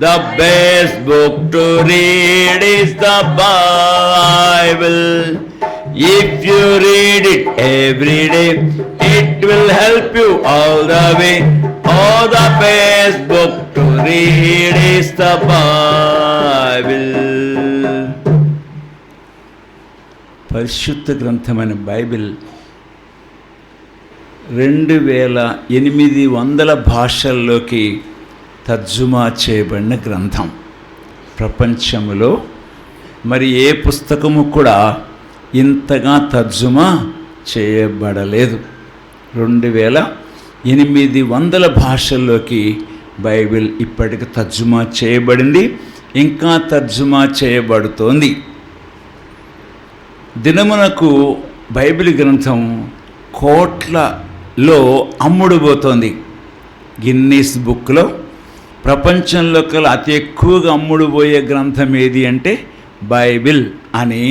The best book to read is the Bible. If you read it every day, it will help you all the way. Oh, the best book to read is the Bible. పరిశుద్ధ గ్రంథమైన Bible 2800 భాషల్లోకి తర్జుమా చేయబడిన గ్రంథం. ప్రపంచంలో మరి ఏ పుస్తకము కూడా ఇంతగా తర్జుమా చేయబడలేదు. 2800 భాషల్లోకి బైబిల్ ఇప్పటికి తర్జుమా చేయబడింది, ఇంకా తర్జుమా చేయబడుతోంది. దినమునకు బైబిల్ గ్రంథం కోట్లలో అమ్ముడుపోతోంది. గిన్నీస్ బుక్లో ప్రపంచంలో కల అతి ఎక్కువగా అమ్ముడుపోయే గ్రంథం ఏది అంటే బైబిల్ అని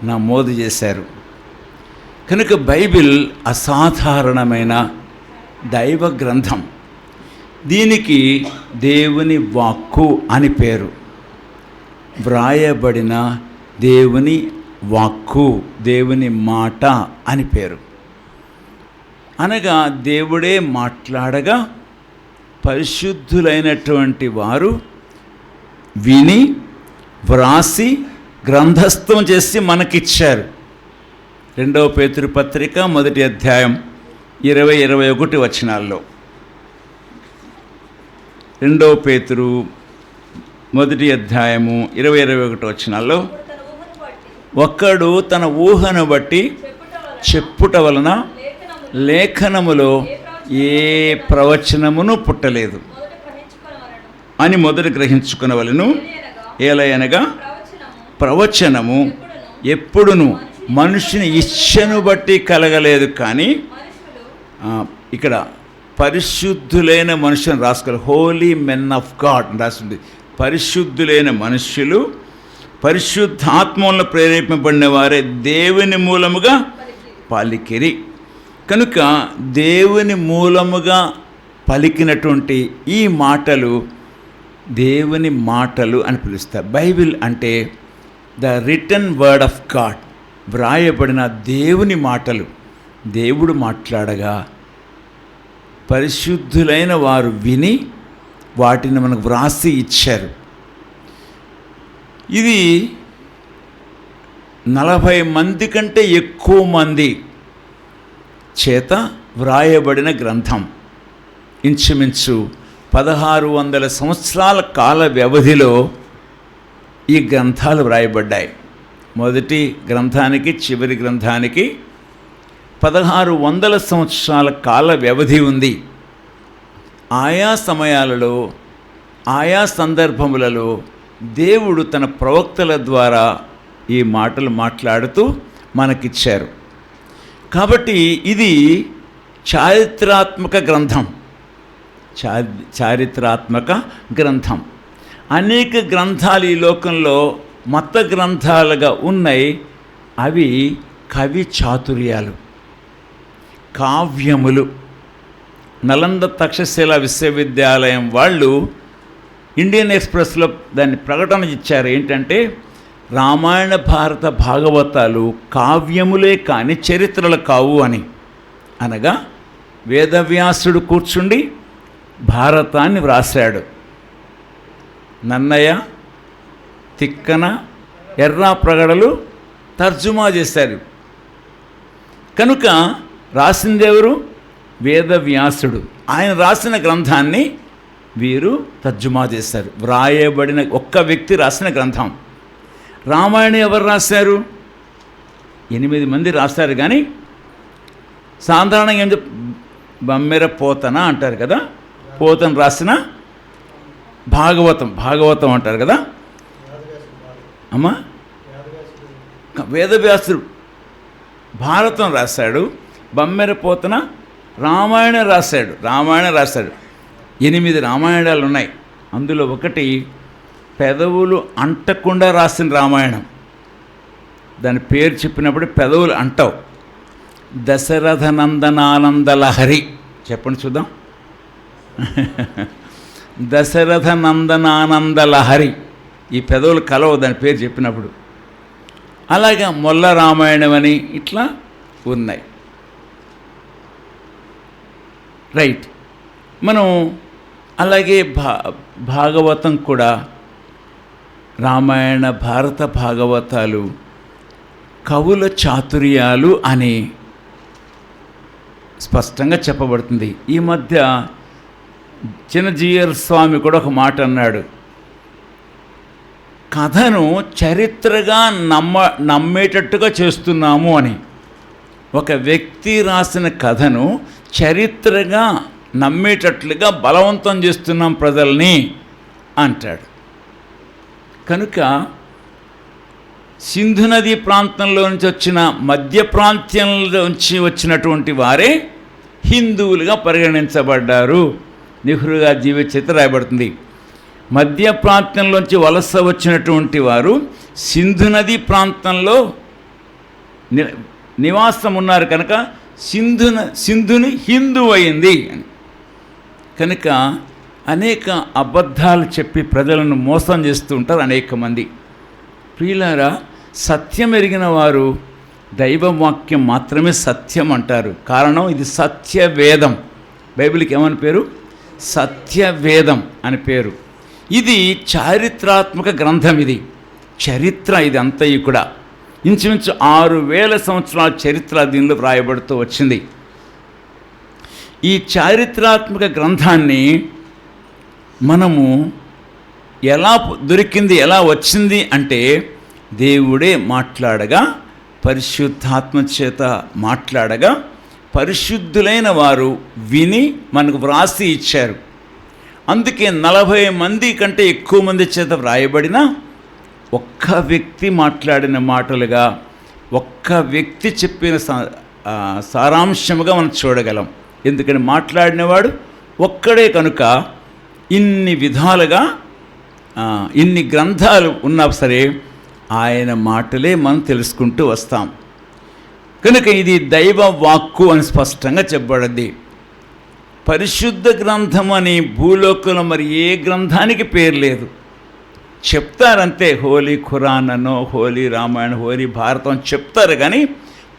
నమోదు చేశారు. కనుక బైబిల్ అసాధారణమైన దైవ గ్రంథం. దీనికి దేవుని వాక్కు అని పేరు. వ్రాయబడిన దేవుని వాక్కు, దేవుని మాట అని పేరు. అనగా దేవుడే మాట్లాడగా పరిశుద్ధులైనటువంటి వారు విని వ్రాసి గ్రంథస్థం చేసి మనకిచ్చారు. 2వ పేతురు పత్రిక 1వ అధ్యాయం 20-21 వచనాల్లో. 2వ పేతురు 1వ అధ్యాయము 20-21 వచనాల్లో, ఒక్కడు తన ఊహను బట్టి చెప్పుట వలన లేఖనములో ఏ ప్రవచనమును పుట్టలేదు అని మొదట గ్రహించుకునవలెను. ఏలయనగా ప్రవచనము ఎప్పుడును మనుషుని ఇచ్ఛను బట్టి కలగలేదు, కానీ ఇక్కడ పరిశుద్ధులైన మనుషులను రాసుకోవాలి. హోలీ మెన్ ఆఫ్ గాడ్ రాసింది. పరిశుద్ధులైన మనుష్యులు, పరిశుద్ధాత్మలను ప్రేరేపింపబడిన వారే దేవుని మూలముగా పలికిరి. కనుక దేవుని మూలముగా పలికినటువంటి ఈ మాటలు దేవుని మాటలు అని పిలుస్తారు. బైబిల్ అంటే the written word of God, వ్రాయబడిన దేవుని మాటలు. దేవుడు మాట్లాడగా పరిశుద్ధులైన వారు విని వాటిని మనకు వ్రాసి ఇచ్చారు. ఇది 40 మంది కంటే ఎక్కువ మంది చేత వ్రాయబడిన గ్రంథం. ఇంచుమించు 1600 సంవత్సరాల కాల వ్యవధిలో ఈ గ్రంథాలు వ్రాయబడ్డాయి. మొదటి గ్రంథానికి చివరి గ్రంథానికి 1600 సంవత్సరాల కాల వ్యవధి ఉంది. ఆయా సమయాలలో ఆయా సందర్భములలో దేవుడు తన ప్రవక్తల ద్వారా ఈ మాటలు మాట్లాడుతూ మనకిచ్చారు. కాబట్టి ఇది చారిత్రాత్మక గ్రంథం. చారిత్రాత్మక గ్రంథం. అనేక గ్రంథాలు ఈ లోకంలో మత గ్రంథాలుగా ఉన్నాయి. అవి కవి చాతుర్యాలు, కావ్యములు. నలంద తక్షశిల విశ్వవిద్యాలయం వాళ్ళు ఇండియన్ ఎక్స్ప్రెస్లో దాన్ని ప్రకటన ఇచ్చారు. ఏంటంటే రామాయణ భారత భాగవతాలు కావ్యములే కానీ చరిత్రలు కావు అని. అనగా వేదవ్యాసుడు కూర్చుండి భారతాన్ని వ్రాసాడు. నన్నయ్య, తిక్కన, ఎర్రా ప్రగడలు తర్జుమా చేశారు. కనుక రాసిందెవరు? వేదవ్యాసుడు. ఆయన రాసిన గ్రంథాన్ని వీరు తర్జుమా చేశారు. వ్రాయబడిన ఒక్క వ్యక్తి రాసిన గ్రంథం. రామాయణం ఎవరు రాశారు? 8 మంది రాశారు. కానీ సాధారణంగా ఏం బమ్మెర పోతన అంటారు కదా. పోతన రాసిన భాగవతం అంటారు కదా అమ్మా. వేదవ్యాసుడు భారతం రాశాడు. బమ్మెర పోతన రామాయణం రాశాడు. 8 రామాయణాలు ఉన్నాయి. అందులో ఒకటి పెదవులు అంటకుండా రాసిన రామాయణం. దాని పేరు చెప్పినప్పుడు పెదవులు అంటావు. దశరథ నందనానంద లహరి. చెప్పండి చూద్దాం. దశరథ నందనానంద లహరి, ఈ పెదవులు కలవు దాని పేరు చెప్పినప్పుడు. అలాగే మొల్ల రామాయణం అని ఇట్లా ఉన్నాయి. రైట్. మనం అలాగే భాగవతం కూడా, రామాయణ భారత భాగవతాలు కవుల చాతుర్యాలు అని స్పష్టంగా చెప్పబడుతుంది. ఈ మధ్య చిన్నజీయర్ స్వామి కూడా ఒక మాట అన్నాడు, కథను చరిత్రగా నమ్మేటట్టుగా చేస్తున్నాము అని. ఒక వ్యక్తి రాసిన కథను చరిత్రగా నమ్మేటట్లుగా బలవంతం చేస్తున్నాం ప్రజల్ని అంటాడు. కనుక సింధు నదీ ప్రాంతంలో నుంచి వచ్చిన మధ్య ప్రాంతంలో నుంచి వచ్చినటువంటి వారే హిందువులుగా పరిగణించబడ్డారు. నెహ్రూ గారి జీవిత చరిత్ర రాయబడుతుంది. మధ్య ప్రాంతంలోంచి వలస వచ్చినటువంటి వారు సింధు నదీ ప్రాంతంలో నివాసం ఉన్నారు కనుక సింధుని హిందూ అయింది. కనుక అనేక అబద్ధాలు చెప్పి ప్రజలను మోసం చేస్తూ ఉంటారు అనేక మంది. ప్రియులారా, సత్యం ఎరిగిన వారు దైవవాక్యం మాత్రమే సత్యం అంటారు. కారణం ఇది సత్యవేదం. బైబిల్కి ఏమని పేరు? సత్యవేదం అని పేరు. ఇది చారిత్రాత్మక గ్రంథం. ఇది చరిత్ర. ఇది అంతయు కూడా ఇంచుమించు 6000 సంవత్సరాల చరిత్ర దీనిలో వ్రాయబడుతూ వచ్చింది. ఈ చారిత్రాత్మక గ్రంథాన్ని మనము ఎలా దొరికింది, ఎలా వచ్చింది అంటే దేవుడే మాట్లాడగా, పరిశుద్ధాత్మ చేత మాట్లాడగా, పరిశుద్ధులైన వారు విని మనకు వ్రాసి ఇచ్చారు. అందుకే 40 మంది కంటే ఎక్కువ మంది చేత వ్రాయబడిన ఒక్క వ్యక్తి మాట్లాడిన మాటలుగా, ఒక్క వ్యక్తి చెప్పిన సారాంశముగా మనం చూడగలం. ఎందుకని మాట్లాడినవాడు ఒక్కడే కనుక ఇన్ని విధాలుగా ఇన్ని గ్రంథాలు ఉన్నా సరే ఆయన మాటలే మనం తెలుసుకుంటూ వస్తాం. కనుక ఇది దైవ వాక్కు అని స్పష్టంగా చెప్పబడింది. పరిశుద్ధ గ్రంథం అని భూలోకంలో మరి ఏ గ్రంథానికి పేరు లేదు. చెప్తారంతే, హోలీ ఖురాన్ అనో, హోలీ రామాయణ, హోలీ భారతం చెప్తారు. కానీ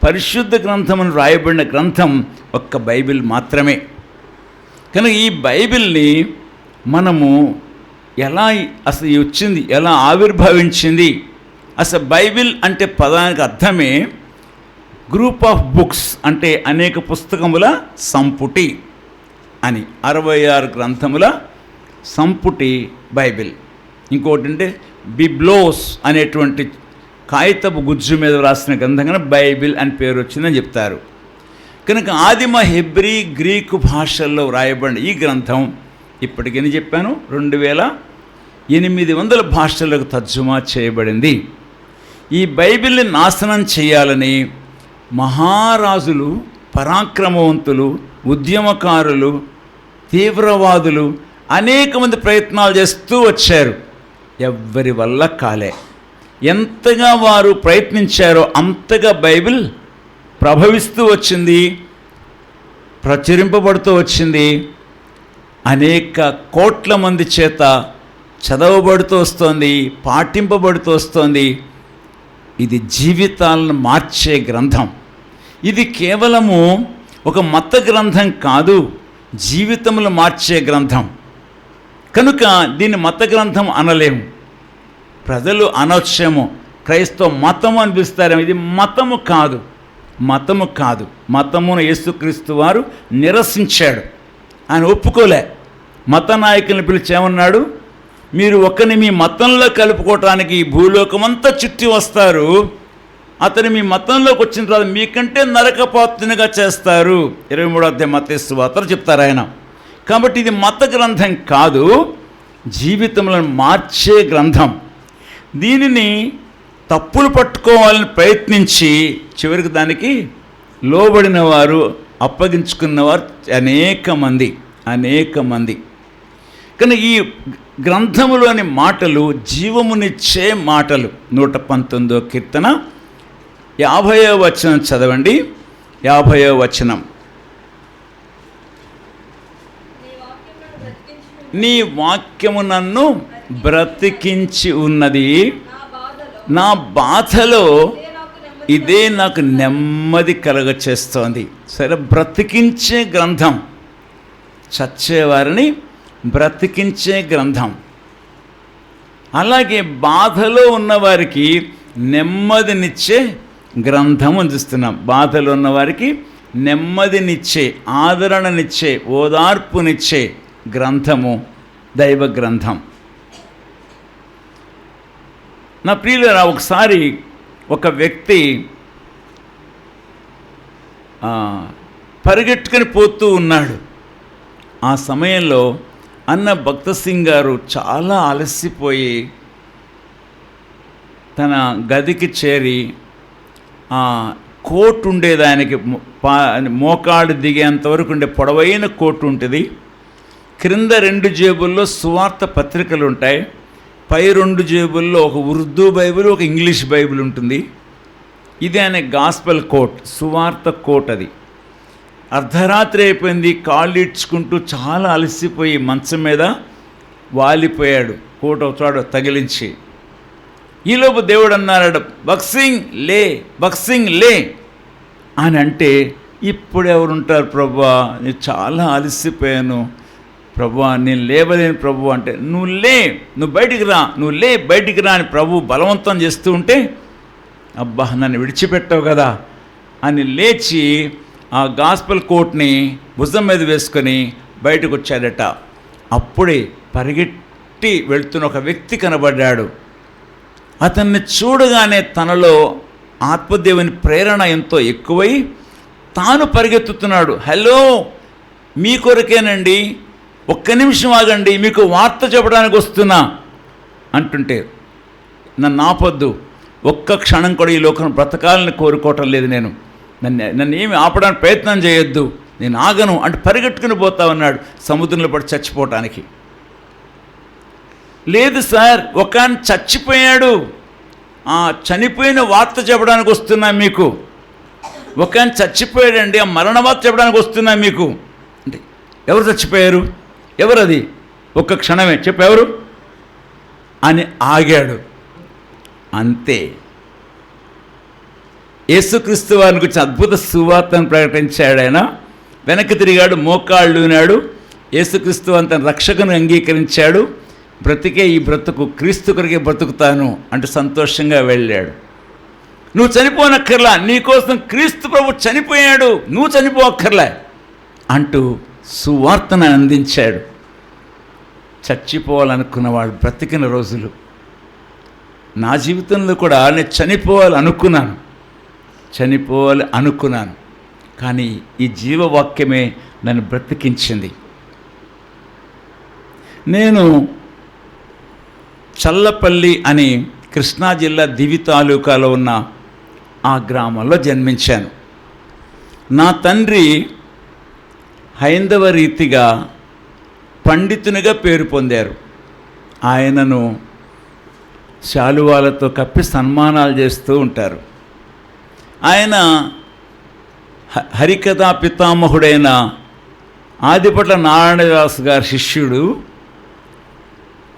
పరిశుద్ధ గ్రంథం అని రాయబడిన గ్రంథం ఒక్క బైబిల్ మాత్రమే. కనుక ఈ బైబిల్ని మనము ఎలా అసలు వచ్చింది, ఎలా ఆవిర్భవించింది? అసలు బైబిల్ అంటే పదానికి అర్థమే గ్రూప్ ఆఫ్ బుక్స్, అంటే అనేక పుస్తకముల సంపుటి అని. 66 గ్రంథముల సంపుటి బైబిల్. ఇంకోటి అంటే బిబ్లోస్ అనేటువంటి కాగితపు గుజ్జు మీద రాసిన గ్రంథంగా బైబిల్ అని పేరు వచ్చిందని చెప్తారు. కనుక ఆదిమ హెబ్రీ, గ్రీకు భాషల్లో రాయబడిన ఈ గ్రంథం ఇప్పటికి ఎన్ని చెప్పాను, 2800 భాషలకు తర్జుమా చేయబడింది. ఈ బైబిల్ని నాశనం చేయాలని మహారాజులు, పరాక్రమవంతులు, ఉద్యమకారులు, తీవ్రవాదులు అనేక మంది ప్రయత్నాలు చేస్తూ వచ్చారు. ఎవ్వరి వల్ల కాలే. ఎంతగా వారు ప్రయత్నించారో అంతగా బైబిల్ ప్రభవిస్తూ వచ్చింది, ప్రచురింపబడుతూ వచ్చింది. అనేక కోట్ల మంది చేత చదవబడుతూ వస్తోంది, పాటింపబడుతూ వస్తోంది. ఇది జీవితాలను మార్చే గ్రంథం. ఇది కేవలము ఒక మత గ్రంథం కాదు, జీవితములు మార్చే గ్రంథం. కనుక దీన్ని మత గ్రంథం అనలేము. ప్రజలు అనొచ్చేమో క్రైస్తవ మతము అనిపిస్తారేమో. ఇది మతము కాదు, మతము కాదు. మతమును యేసుక్రీస్తు వారు నిరసించాడు. ఆయన ఒప్పుకోలే. మత నాయకులను పిలిచేమన్నాడు, మీరు ఒకరిని మీ మతంలో కలుపుకోవటానికి భూలోకమంతా చుట్టి వస్తారు, అతను మీ మతంలోకి వచ్చిన తర్వాత మీకంటే నరకపాత్రునిగా చేస్తారు. 23వ అధ్యాయం మత్తయి సువార్తలో చెప్తారు ఆయన. కాబట్టి ఇది మత గ్రంథం కాదు, జీవితములను మార్చే గ్రంథం. దీనిని తప్పులు పట్టుకోవాలని ప్రయత్నించి చివరికి దానికి లోబడిన వారు, అప్పగించుకున్నవారు అనేక మంది. కానీ ఈ గ్రంథములోని మాటలు జీవమునిచ్చే మాటలు. 119వ కీర్తన 50వ వచనం చదవండి. 50వ వచనం. నీ వాక్యము నన్ను బ్రతికించి ఉన్నది. నా బాధలో ఇదే నాకు నెమ్మది కలుగచేస్తోంది. సరే, బ్రతికించే గ్రంథం, చచ్చేవారిని బ్రతికించే గ్రంథం. అలాగే బాధలో ఉన్నవారికి నెమ్మదినిచ్చే గ్రంథం అందిస్తున్నాం. బాధలో ఉన్నవారికి నెమ్మదినిచ్చే, ఆదరణనిచ్చే, ఓదార్పునిచ్చే గ్రంథము దైవ గ్రంథం. నా ప్రియులారా, ఒకసారి ఒక వ్యక్తి పరిగెట్టుకుని పోతూ ఉన్నాడు. ఆ సమయంలో అన్న భక్త సింగ్ గారు చాలా అలసిపోయి తన గదికి చేరి కోట్ ఉండేది, ఆయనకి మోకాడు దిగేంతవరకు ఉండే పొడవైన కోట్ ఉంటుంది. క్రింద 2 జేబుల్లో సువార్త పత్రికలు ఉంటాయి. పై 2 జేబుల్లో ఒక ఉర్దూ బైబిల్, ఒక ఇంగ్లీష్ బైబిల్ ఉంటుంది. ఇది ఆయన గాస్పెల్ కోట్, సువార్త కోట్. అది అర్ధరాత్రి అయిపోయింది. కాళ్ళు ఇడ్చుకుంటూ చాలా అలసిపోయి మంచం మీద వాలిపోయాడు, కోట్ ఒకచోట తగిలించి. ఈలోపు దేవుడు అన్నాడు, బక్సింగ్ లే, బక్సింగ్ లే అని అంటే, ఇప్పుడు ఎవరుంటారు ప్రభువా, నేను చాలా అలసిపోయాను ప్రభువా, నేను లేవలేను ప్రభు అంటే, నువ్వు లే, నువ్వు బయటికి రా, నువ్వు లే, బయటికి రా అని ప్రభు బలవంతం చేస్తూ ఉంటే, అబ్బా నన్ను విడిచిపెట్టావు కదా అని లేచి ఆ గాస్పెల్ కోట్ని భుజం మీద వేసుకొని బయటకు వచ్చాడట. అప్పుడే పరిగెట్టి వెళ్తున్న ఒక వ్యక్తి కనబడ్డాడు. అతన్ని చూడగానే తనలో ఆత్మదేవుని ప్రేరణ ఎంతో ఎక్కువై తాను పరిగెత్తుతున్నాడు. హలో, మీ కొరకేనండి, ఒక్క నిమిషం ఆగండి, మీకు వార్త చెప్పడానికి వస్తున్నా అంటుంటే, నన్ను ఆపొద్దు, ఒక్క క్షణం కూడా ఈ లోకం బ్రతకాలని కోరుకోవటం లేదు, నన్ను ఏమి ఆపడానికి ప్రయత్నం చేయొద్దు, నేను ఆగను అంటే పరిగెట్టుకుని పోతా ఉన్నాడు సముద్రంలో పడి చచ్చిపోవటానికి. లేదు సార్, ఒక ఆయన చచ్చిపోయాడు, ఆ చనిపోయిన వార్త చెప్పడానికి వస్తున్నా మీకు, ఒక ఆయన చచ్చిపోయాడండి, ఆ మరణ వార్త చెప్పడానికి వస్తున్నా మీకు అంటే, ఎవరు చచ్చిపోయారు, ఎవరది, ఒక్క క్షణమే చెప్పెవరు అని ఆగాడు. అంతే, యేసుక్రీస్తు వారిని గురించి అద్భుత సువార్తను ప్రకటించాడు. ఆయన వెనక్కి తిరిగాడు, మోకాళ్ళు నాడు, యేసుక్రీస్తు అని తన రక్షకుని అంగీకరించాడు. బ్రతికే ఈ బ్రతుకు క్రీస్తు కొరకే బ్రతుకుతాను అంటూ సంతోషంగా వెళ్ళాడు. నువ్వు చనిపోనక్కర్లా, నీకోసం క్రీస్తు ప్రభు చనిపోయాడు, నువ్వు చనిపోక్కర్లే అంటూ సువార్తను అందించాడు. చచ్చిపోవాలనుకున్నవాడు బ్రతికిన రోజులు. నా జీవితంలో కూడా నేను చనిపోవాలి అనుకున్నాను, కానీ ఈ జీవవాక్యమే నన్ను బ్రతికించింది. నేను చల్లపల్లి అని కృష్ణా జిల్లా దివి తాలూకాలో ఉన్న ఆ గ్రామంలో జన్మించాను. నా తండ్రి హైందవ రీతిగా పండితునిగా పేరు పొందారు. ఆయనను శాలువాలతో కప్పి సన్మానాలు చేస్తూ ఉంటారు. ఆయన హరికథా పితామహుడైన ఆదిపట్ల నారాయణదాస్ గారి శిష్యుడు.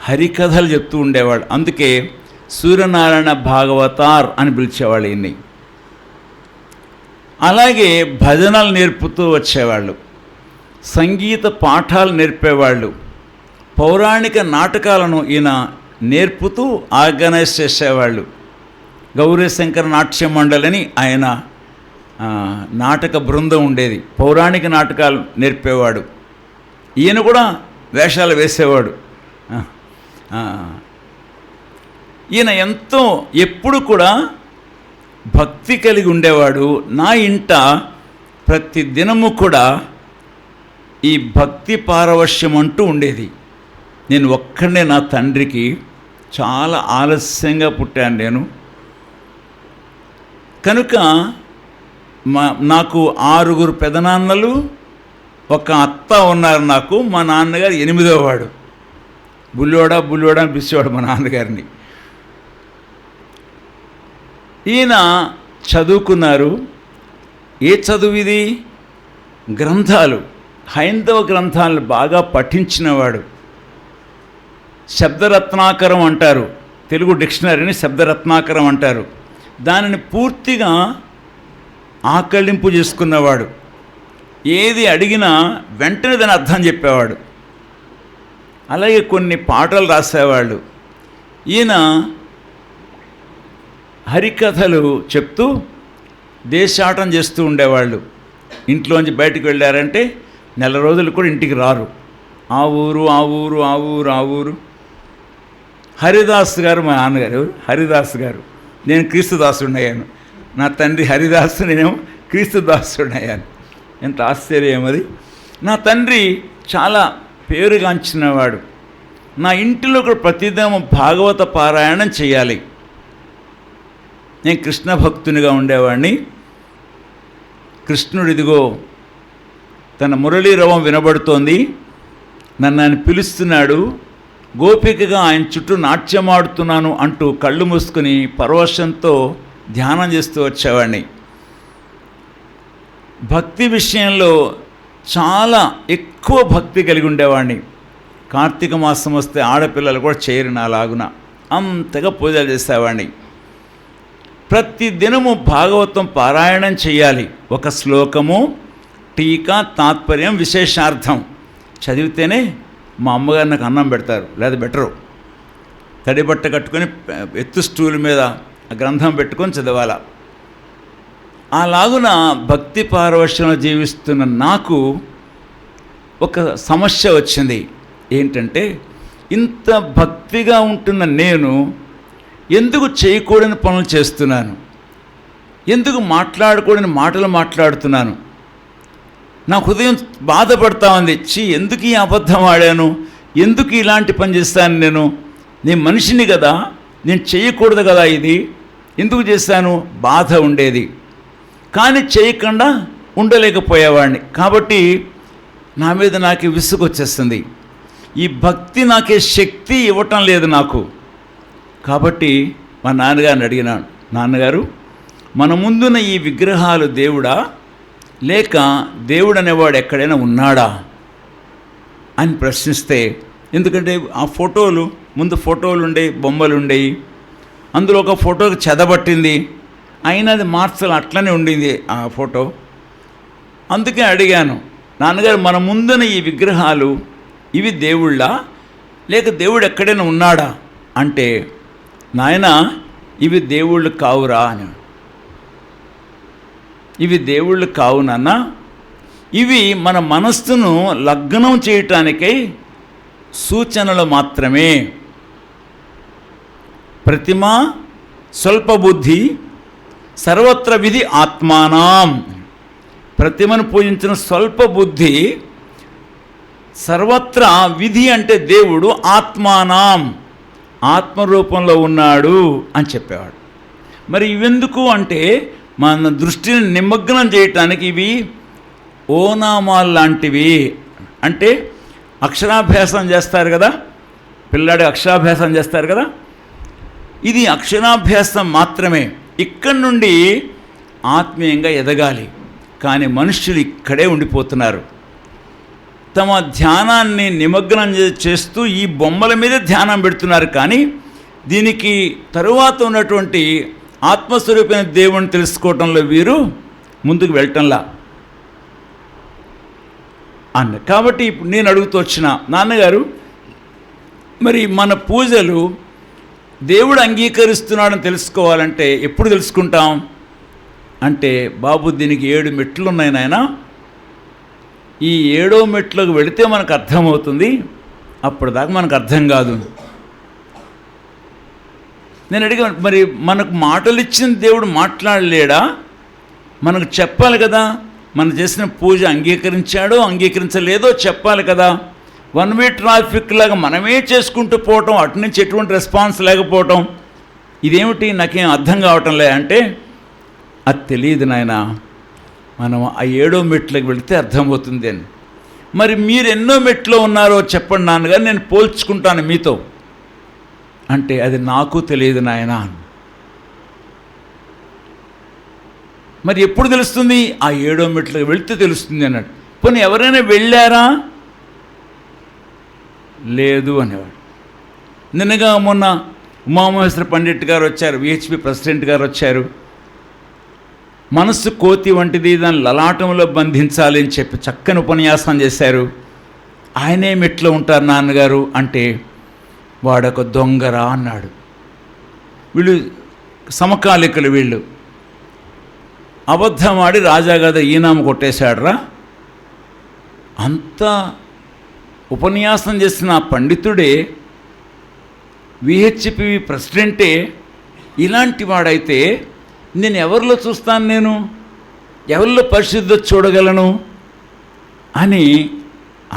హరికథలు చెప్తూ ఉండేవాడు, అందుకే సూర్యనారాయణ భాగవతార్ అని పిలిచేవాళ్ళు ఈయన్ని. అలాగే భజనలు నేర్పుతూ వచ్చేవాళ్ళు, సంగీత పాఠాలు నేర్పేవాళ్ళు, పౌరాణిక నాటకాలను ఈయన నేర్పుతూ ఆర్గనైజ్ చేసేవాళ్ళు. గౌరీశంకర నాట్య మండలిని ఆయన నాటక బృందం ఉండేది, పౌరాణిక నాటకాలు నేర్పేవాడు. ఈయన కూడా వేషాలు వేసేవాడు. ఈయన ఎంతో ఎప్పుడు కూడా భక్తి కలిగి ఉండేవాడు. నా ఇంట ప్రతి దినము కూడా ఈ భక్తి పారవశ్యం అంటూ ఉండేది. నేను ఒక్కడే నా తండ్రికి చాలా ఆలస్యంగా పుట్టాను నేను. కనుక నాకు 6 పెదనాన్నలు, ఒక అత్త ఉన్నారు నాకు. మా నాన్నగారు 8వ వాడు. బుల్లోడా అని పిలిచేవాడు మా నాన్నగారిని. ఈయన చదువుకున్నారు. ఏ చదువు ఇది? గ్రంథాలు, హైందవ గ్రంథాలను బాగా పఠించినవాడు. శబ్దరత్నాకరం అంటారు, తెలుగు డిక్షనరీని శబ్దరత్నాకరం అంటారు. దానిని పూర్తిగా ఆకళింపు చేసుకున్నవాడు. ఏది అడిగినా వెంటనే దాని అర్థం చెప్పేవాడు. అలాగే కొన్ని పాటలు రాసేవాళ్ళు. ఈయన హరికథలు చెప్తూ దేశాటం చేస్తూ ఉండేవాళ్ళు. ఇంట్లోంచి బయటకు వెళ్ళారంటే నెల రోజులు కూడా ఇంటికి రారు. ఆ ఊరు ఆ ఊరు ఆ ఊరు ఆ ఊరు. హరిదాస్ గారు మా నాన్నగారు, హరిదాస్ గారు. నేను క్రీస్తుదాసుడయ్యాను. నా తండ్రి హరిదాసు, నేనేమో క్రీస్తుదాసుడయ్యాను. ఎంత ఆశ్చర్యం అది. నా తండ్రి చాలా పేరుగాంచినవాడు. నా ఇంటిలో కూడా ప్రతిదినం భాగవత పారాయణం చేయాలి. నేను కృష్ణ భక్తునిగా ఉండేవాడిని. కృష్ణుడిదిగో తన మురళీరవం వినబడుతోంది, నన్ను ఆయన పిలుస్తున్నాడు, గోపికగా ఆయన చుట్టూ నాట్యమాడుతున్నాను అంటూ కళ్ళు మూసుకుని పరవశంతో ధ్యానం చేస్తూ వచ్చేవాడిని. భక్తి విషయంలో చాలా ఎక్కువ భక్తి కలిగి ఉండేవాడిని. కార్తీక మాసం వస్తే ఆడపిల్లలు కూడా చేయరు నాలాగున, అంతగా పూజలు చేసేవాడిని. ప్రతి దినము భాగవతం పారాయణం చేయాలి. ఒక శ్లోకము, టీకా, తాత్పర్యం, విశేషార్థం చదివితేనే మా అమ్మగారు నాకు అన్నం పెడతారు, లేదా బెటరు. తడిబట్ట కట్టుకొని ఎత్తు స్టూల్ మీద ఆ గ్రంథం పెట్టుకొని చదవాల. అలాగున భక్తి పారవశ్యంలో జీవిస్తున్న నాకు ఒక సమస్య వచ్చింది. ఏంటంటే, ఇంత భక్తిగా ఉంటున్న నేను ఎందుకు చేయకూడని పనులు చేస్తున్నాను? ఎందుకు మాట్లాడకూడని మాటలు మాట్లాడుతున్నాను? నా హృదయం బాధపడతా ఉంది. ఎందుకు ఈ అబద్ధం ఆడాను? ఎందుకు ఇలాంటి పని చేస్తాను? నేను మనిషిని కదా, నేను చేయకూడదు కదా, ఇది ఎందుకు చేశాను? బాధ ఉండేది. కానీ చేయకుండా ఉండలేకపోయేవాడిని. కాబట్టి నా మీద నాకు విసుగు వచ్చేస్తుంది. ఈ భక్తి నాకే శక్తి ఇవ్వటం లేదు నాకు. కాబట్టి మా నాన్నగారిని అడిగినాను, నాన్నగారు, మన ముందున్న ఈ విగ్రహాలు దేవుడా, లేక దేవుడు అనేవాడు ఎక్కడైనా ఉన్నాడా అని ప్రశ్నిస్తే, ఎందుకంటే ఆ ఫోటోలు, ముందు ఫోటోలు ఉండేవి, బొమ్మలు ఉండేవి. అందులో ఒక ఫోటోకి చెదబట్టింది, అయినా అది మార్చాలి, అట్లనే ఉండింది ఆ ఫోటో. అందుకే అడిగాను, నాన్నగారు, మన ముందున ఈ విగ్రహాలు ఇవి దేవుళ్ళా, లేక దేవుడు ఎక్కడైనా ఉన్నాడా అంటే, నాయన ఇవి దేవుళ్ళు కావురా అని. ఇవి దేవుళ్ళు కావు నాన్న, ఇవి మన మనస్సును లగ్నం చేయటానికై సూచనలు మాత్రమే. ప్రతిమ స్వల్ప బుద్ధి, సర్వత్ర విధి ఆత్మానాం. ప్రతిమను పూజించిన స్వల్ప బుద్ధి, సర్వత్ర విధి అంటే దేవుడు, ఆత్మానాం ఆత్మరూపంలో ఉన్నాడు అని చెప్పేవాడు. మరి ఇవెందుకు అంటే, మన దృష్టిని నిమగ్నం చేయటానికి. ఇవి ఓనామాలు లాంటివి. అంటే అక్షరాభ్యాసం చేస్తారు కదా, పిల్లాడి అక్షరాభ్యాసం చేస్తారు కదా, ఇది అక్షరాభ్యాసం మాత్రమే. ఇక్కడి నుండి ఆత్మీయంగా ఎదగాలి. కానీ మనుష్యులు ఇక్కడే ఉండిపోతున్నారు. తమ ధ్యానాన్ని నిమగ్నం చేస్తూ ఈ బొమ్మల మీద ధ్యానం పెడుతున్నారు. కానీ దీనికి తరువాత ఉన్నటువంటి ఆత్మస్వరూపమైన దేవుని తెలుసుకోవటంలో వీరు ముందుకు వెళ్ళటంలా అన్న. కాబట్టి ఇప్పుడు నేను అడుగుతూ వచ్చిన, నాన్నగారు, మరి మన పూజలు దేవుడు అంగీకరిస్తున్నాడని తెలుసుకోవాలంటే ఎప్పుడు తెలుసుకుంటాం అంటే, బాబు దీనికి 7 మెట్లు ఉన్నాయి నాయన, ఈ 7వ మెట్లోకి వెళితే మనకు అర్థమవుతుంది, అప్పటిదాకా మనకు అర్థం కాదు. నేను అడిగాను, మరి మనకు మాటలు ఇచ్చిన దేవుడు మాట్లాడలేడా? మనకు చెప్పాలి కదా, మనం చేసిన పూజ అంగీకరించాడో అంగీకరించలేదో చెప్పాలి కదా. వన్ వే ట్రాఫిక్ లాగా మనమే చేసుకుంటూ పోవటం, అటు నుంచి ఎటువంటి రెస్పాన్స్ లేకపోవటం, ఇదేమిటి నాకేం అర్థం కావటం లే అంటే, అది తెలియదు నాయన, మనం ఆ 7వ మెట్లోకి వెళితే అర్థమవుతుంది అని. మరి మీరు ఎన్నో మెట్లో ఉన్నారో చెప్పండి నాన్నగారు, నేను పోల్చుకుంటాను మీతో అంటే, అది నాకు తెలియదు నాయన. మరి ఎప్పుడు తెలుస్తుంది? ఆ 7వ మెట్లోకి వెళితే తెలుస్తుంది అన్నాడు. పోనీ ఎవరైనా వెళ్ళారా? లేదు అనేవాడు. నిన్నగా మొన్న ఉమామహేశ్వర పండిట్ గారు వచ్చారు, విహెచ్పి ప్రెసిడెంట్ గారు వచ్చారు. మనస్సు కోతి వంటిది, దాన్ని లలాటంలో బంధించాలి అని చెప్పి చక్కని ఉపన్యాసం చేశారు. ఆయనే మెట్లో ఉంటారు నాన్నగారు అంటే, వాడొక దొంగరా అన్నాడు. వీళ్ళు సమకాలికులు, వీళ్ళు అబద్ధమాడి రాజాగాద ఈనామ కొట్టేశాడరా. అంత ఉపన్యాసం చేసిన ఆ పండితుడే, విహెచ్పి ప్రెసిడెంటే ఇలాంటి వాడైతే నేను ఎవరిలో చూస్తాను, నేను ఎవరిలో పరిశుద్ధత చూడగలను అని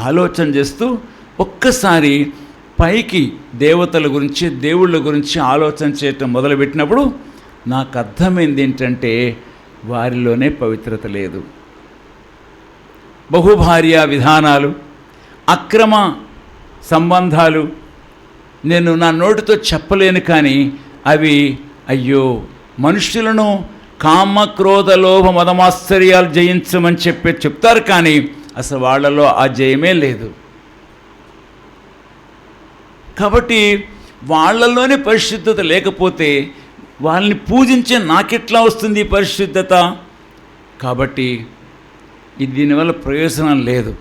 ఆలోచన చేస్తూ ఒక్కసారి పైకి దేవతల గురించి, దేవుళ్ళ గురించి ఆలోచన చేయటం మొదలుపెట్టినప్పుడు నాకు అర్థమైంది ఏంటంటే, వారిలోనే పవిత్రత లేదు. బహుభార్య విధానాలు, అక్రమ సంబంధాలు నేను నా నోటితో చెప్పలేను, కానీ అవి అయ్యో మనుషులను కామ క్రోధ లోభ మదమాశ్చర్యాలు జయించమని చెప్తారు, కానీ అసలు వాళ్ళలో ఆ జయమే లేదు. కాబట్టి వాళ్ళలోనే పరిశుద్ధత లేకపోతే వాళ్ళని పూజించే నాకెట్లా వస్తుంది ఈ పరిశుద్ధత? కాబట్టి దీనివల్ల ప్రయోజనం లేదు.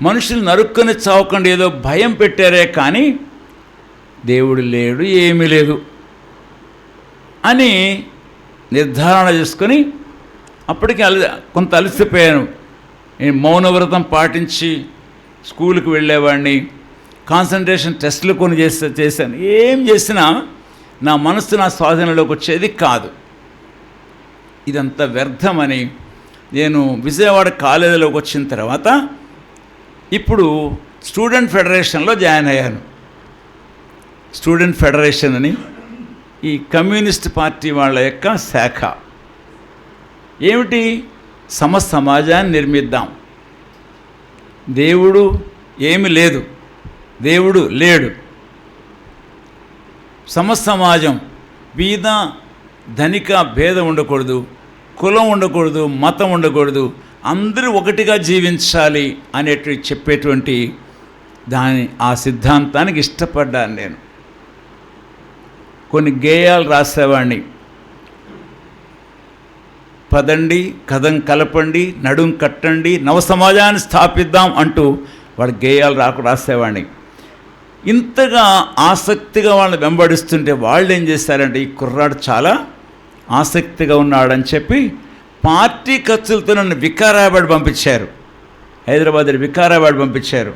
మనుషులు నరుక్కొని చావకుండా ఏదో భయం పెట్టారే కానీ దేవుడు లేడు, ఏమీ లేదు అని నిర్ధారణ చేసుకొని అప్పటికి కొంత అలసిపోయాను. నేను మౌనవ్రతం పాటించి స్కూల్కి వెళ్ళేవాడిని, కాన్సన్ట్రేషన్ టెస్టులు కొన్ని చేశాను. ఏం చేసినా నా మనస్సు నా స్వాధీనంలోకి వచ్చేది కాదు. ఇదంతా వ్యర్థమని నేను విజయవాడ కాలేజీలోకి వచ్చిన తర్వాత ఇప్పుడు స్టూడెంట్ ఫెడరేషన్లో జాయిన్ అయ్యాను. స్టూడెంట్ ఫెడరేషన్ అని ఈ కమ్యూనిస్ట్ పార్టీ వాళ్ళ యొక్క శాఖ. ఏమిటి? సమాజాన్ని నిర్మిద్దాం. దేవుడు ఏమి లేదు, దేవుడు లేడు. సమాజం బీద ధనిక భేదం ఉండకూడదు, కులం ఉండకూడదు, మతం ఉండకూడదు, అందరూ ఒకటిగా జీవించాలి అనేటువంటి చెప్పేటువంటి ఆ సిద్ధాంతానికి ఇష్టపడ్డాను నేను. కొన్ని గేయాలు రాసేవాడిని. పదండి కథం కలపండి, నడుం కట్టండి, నవ సమాజాన్ని స్థాపిద్దాం అంటూ వాడు గేయాలు రాసేవాడిని. ఇంతగా ఆసక్తిగా వాళ్ళని వెంబడిస్తుంటే వాళ్ళు ఏం చేశారంటే, ఈ కుర్రాడు చాలా ఆసక్తిగా ఉన్నాడని చెప్పి పార్టీ ఖర్చులతో నన్ను వికారాబాద్ పంపించారు. హైదరాబాద్ వికారాబాద్ పంపించారు.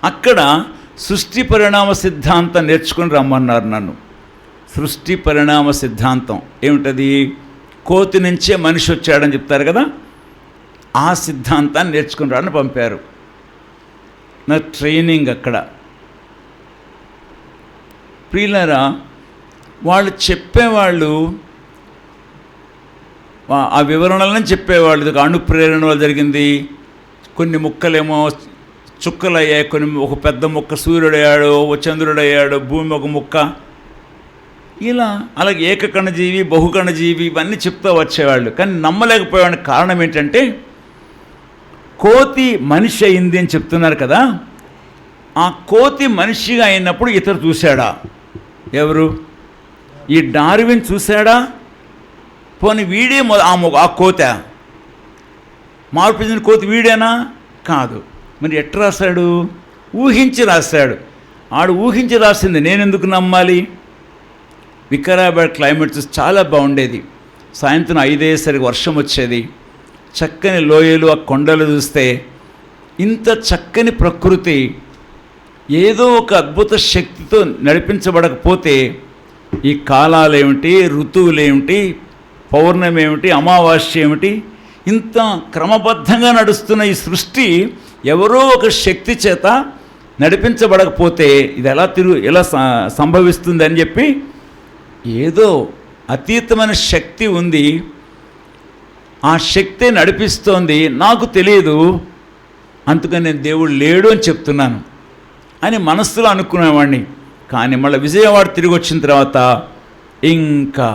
అక్కడ సృష్టి పరిణామ సిద్ధాంతం నేర్చుకుని రమ్మన్నారు నన్ను. సృష్టి పరిణామ సిద్ధాంతం ఏమిటది? కోతి నుంచే మనిషి వచ్చాడని చెప్తారు కదా, ఆ సిద్ధాంతాన్ని నేర్చుకుని రాని పంపారు. నా ట్రైనింగ్ అక్కడ. ప్రియులారా, వాళ్ళు చెప్పేవాళ్ళు ఆ వివరణలను చెప్పేవాళ్ళు. ఇది అణుప్రేరణ వల్ల జరిగింది, కొన్ని ముక్కలేమో చుక్కలయ్యాయి, కొన్ని ఒక పెద్ద ముక్క సూర్యుడయ్యాడు, ఒక చంద్రుడయ్యాడు, భూమి ఒక ముక్క, ఇలా అలాగే ఏకకణజీవి బహుకణజీవి ఇవన్నీ చెప్తూ వచ్చేవాళ్ళు. కానీ నమ్మలేకపోయేవాడిని. కారణం ఏంటంటే, కోతి మనిషి అయింది అని చెప్తున్నారు కదా, ఆ కోతి మనిషిగా అయినప్పుడు ఇతరు చూశాడా? ఎవరు? ఈ డార్విన్ చూశాడా? పోనీ వీడే ఆ కోత? మార్పు చెందిన కోతి వీడేనా? కాదు. మరి ఎట్లా రాశాడు? ఊహించి రాశాడు. ఆడు ఊహించి రాసింది నేనెందుకు నమ్మాలి? వికారాబాద్ క్లైమేట్ చూసి చాలా బాగుండేది. సాయంత్రం 5 అయ్యేసరికి వర్షం వచ్చేది. చక్కని లోయలు, ఆ కొండలు చూస్తే ఇంత చక్కని ప్రకృతి ఏదో ఒక అద్భుత శక్తితో నడిపించబడకపోతే ఈ కాలాలేమిటి, ఋతువులేమిటి, పౌర్ణమి ఏమిటి, అమావాస్య ఏమిటి, ఇంత క్రమబద్ధంగా నడుస్తున్న ఈ సృష్టి ఎవరో ఒక శక్తి చేత నడిపించబడకపోతే ఇది ఎలా సంభవిస్తుంది అని చెప్పి, ఏదో అతీతమైన శక్తి ఉంది, ఆ శక్తి నడిపిస్తోంది, నాకు తెలియదు, అందుకని నేను దేవుడు లేడు అని చెప్తున్నాను అని మనస్సులో అనుకునేవాడిని. కానీ మళ్ళీ విజయవాడ తిరిగి వచ్చిన తర్వాత ఇంకా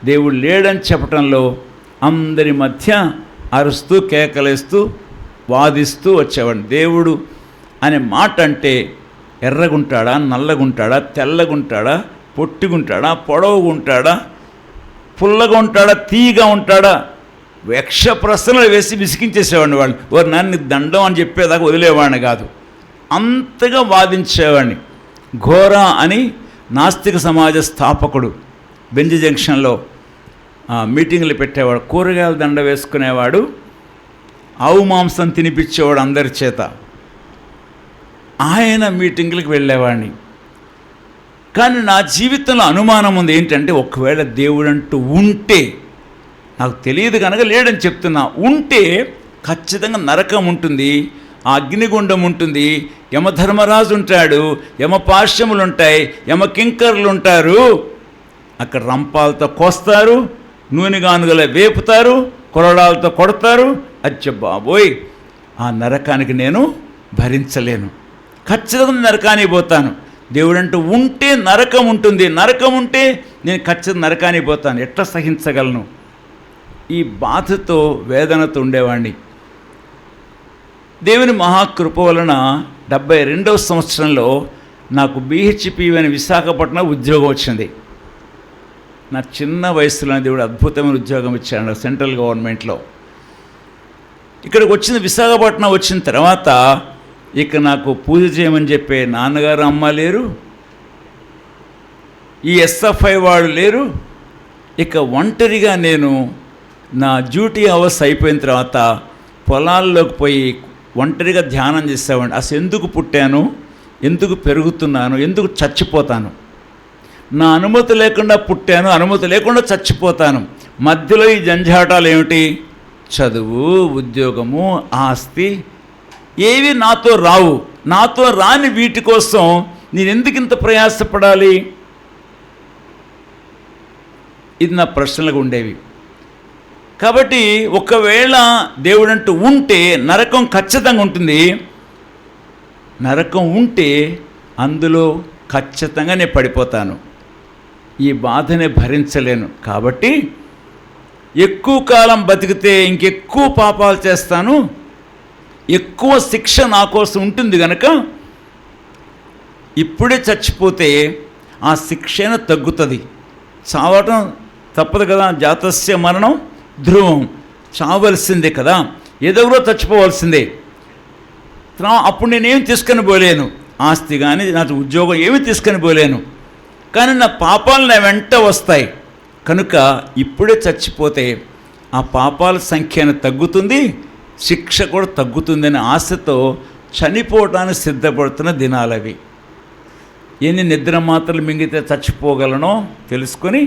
దేవుడు లేడని చెప్పడంలో అందరి మధ్య అరుస్తూ కేకలేస్తూ వాదిస్తూ వచ్చేవాడిని. దేవుడు అనే మాట అంటే ఎర్రగుంటాడా, నల్లగుంటాడా, తెల్లగుంటాడా, పొట్టిగుంటాడా, పొడవుగుంటాడా, పుల్లగా ఉంటాడా, తీయగా ఉంటాడా, యక్ష ప్రశ్నలు వేసి విసిగించేసేవాడిని. వాళ్ళు వారు నన్ను దండం అని చెప్పేదాకా వదిలేవాడిని కాదు. అంతగా వాదించేవాడిని. ఘోరా అని నాస్తిక సమాజ స్థాపకుడు బెంజ్ జంక్షన్లో మీటింగ్లు పెట్టేవాడు. కూరగాయల దండ వేసుకునేవాడు, ఆవు మాంసం తినిపించేవాడు అందరి చేత. ఆయన మీటింగ్లకు వెళ్ళేవాడిని. కానీ నా జీవితంలో అనుమానం ఉంది ఏంటంటే, ఒకవేళ దేవుడంటూ ఉంటే, నాకు తెలియదు కనుక లేడని చెప్తున్నా, ఉంటే ఖచ్చితంగా నరకం ఉంటుంది, ఆ అగ్నిగుండం ఉంటుంది, యమధర్మరాజు ఉంటాడు, యమపాశ్యములు ఉంటాయి, యమకింకరులు ఉంటారు. అక్కడ రంపాలతో కోస్తారు, నూనెగానుగల వేపుతారు, కొరడాలతో కొడతారు. అచ్చ బాబోయ్, ఆ నరకానికి నేను భరించలేను, ఖచ్చితంగా నరకానికి పోతాను. దేవుడంటూ ఉంటే నరకం ఉంటుంది, నరకం ఉంటే నేను ఖచ్చితంగా నరకానికి పోతాను, ఎట్లా సహించగలను? ఈ బాధతో వేదనతో ఉండేవాడిని. దేవుని మహాకృప వలన 72వ సంవత్సరంలో నాకు BHP అని విశాఖపట్నం ఉద్యోగం వచ్చింది. నా చిన్న వయసులో దేవుడు అద్భుతమైన ఉద్యోగం ఇచ్చాడు సెంట్రల్ గవర్నమెంట్లో. ఇక్కడికి వచ్చిన విశాఖపట్నం వచ్చిన తర్వాత ఇక నాకు పూజ చేయమని చెప్పే నాన్నగారు అమ్మ లేరు, ఈ SFI వాడు లేరు. ఇక ఒంటరిగా నేను నా డ్యూటీ అవర్స్ అయిపోయిన తర్వాత పొలాల్లోకి పోయి ఒంటరిగా ధ్యానం చేసేవాడిని. అసలు ఎందుకు పుట్టాను, ఎందుకు పెరుగుతున్నాను, ఎందుకు చచ్చిపోతాను? నా అనుమతి లేకుండా పుట్టాను, అనుమతి లేకుండా చచ్చిపోతాను. మధ్యలో ఈ జంజాటాలు ఏమిటి? చదువు, ఉద్యోగము, ఆస్తి ఏవి నాతో రావు. నాతో రాని వీటి కోసం నేను ఎందుకు ఇంత ప్రయాసపడాలి? ఇది నా ప్రశ్నలుగా ఉండేవి. కాబట్టి ఒకవేళ దేవుడంటూ ఉంటే నరకం ఖచ్చితంగా ఉంటుంది. నరకం ఉంటే అందులో ఖచ్చితంగా నేను పడిపోతాను. ఈ బాధనే భరించలేను. కాబట్టి ఎక్కువ కాలం బతికితే ఇంకెక్కువ పాపాలు చేస్తాను, ఎక్కువ శిక్ష నా కోసం ఉంటుంది కనుక ఇప్పుడే చచ్చిపోతే ఆ శిక్షణ తగ్గుతుంది. చావటం తప్పదు కదా, జాతస్య మరణం ధ్రువం, చావలసిందే కదా, ఏదెవరో చచ్చిపోవాల్సిందే. అప్పుడు నేనేం తీసుకొని పోలేను, ఆస్తి కానీ నా ఉద్యోగం ఏమీ తీసుకొని పోలేను. కానీ నా పాపాలు నా వెంట వస్తాయి కనుక ఇప్పుడే చచ్చిపోతే ఆ పాపాల సంఖ్యను తగ్గుతుంది, శిక్ష కూడా తగ్గుతుందనే ఆశతో చనిపోవటానికి సిద్ధపడుతున్న దినాలవి. ఎన్ని నిద్ర మాత్రలు మింగితే చచ్చిపోగలనో తెలుసుకొని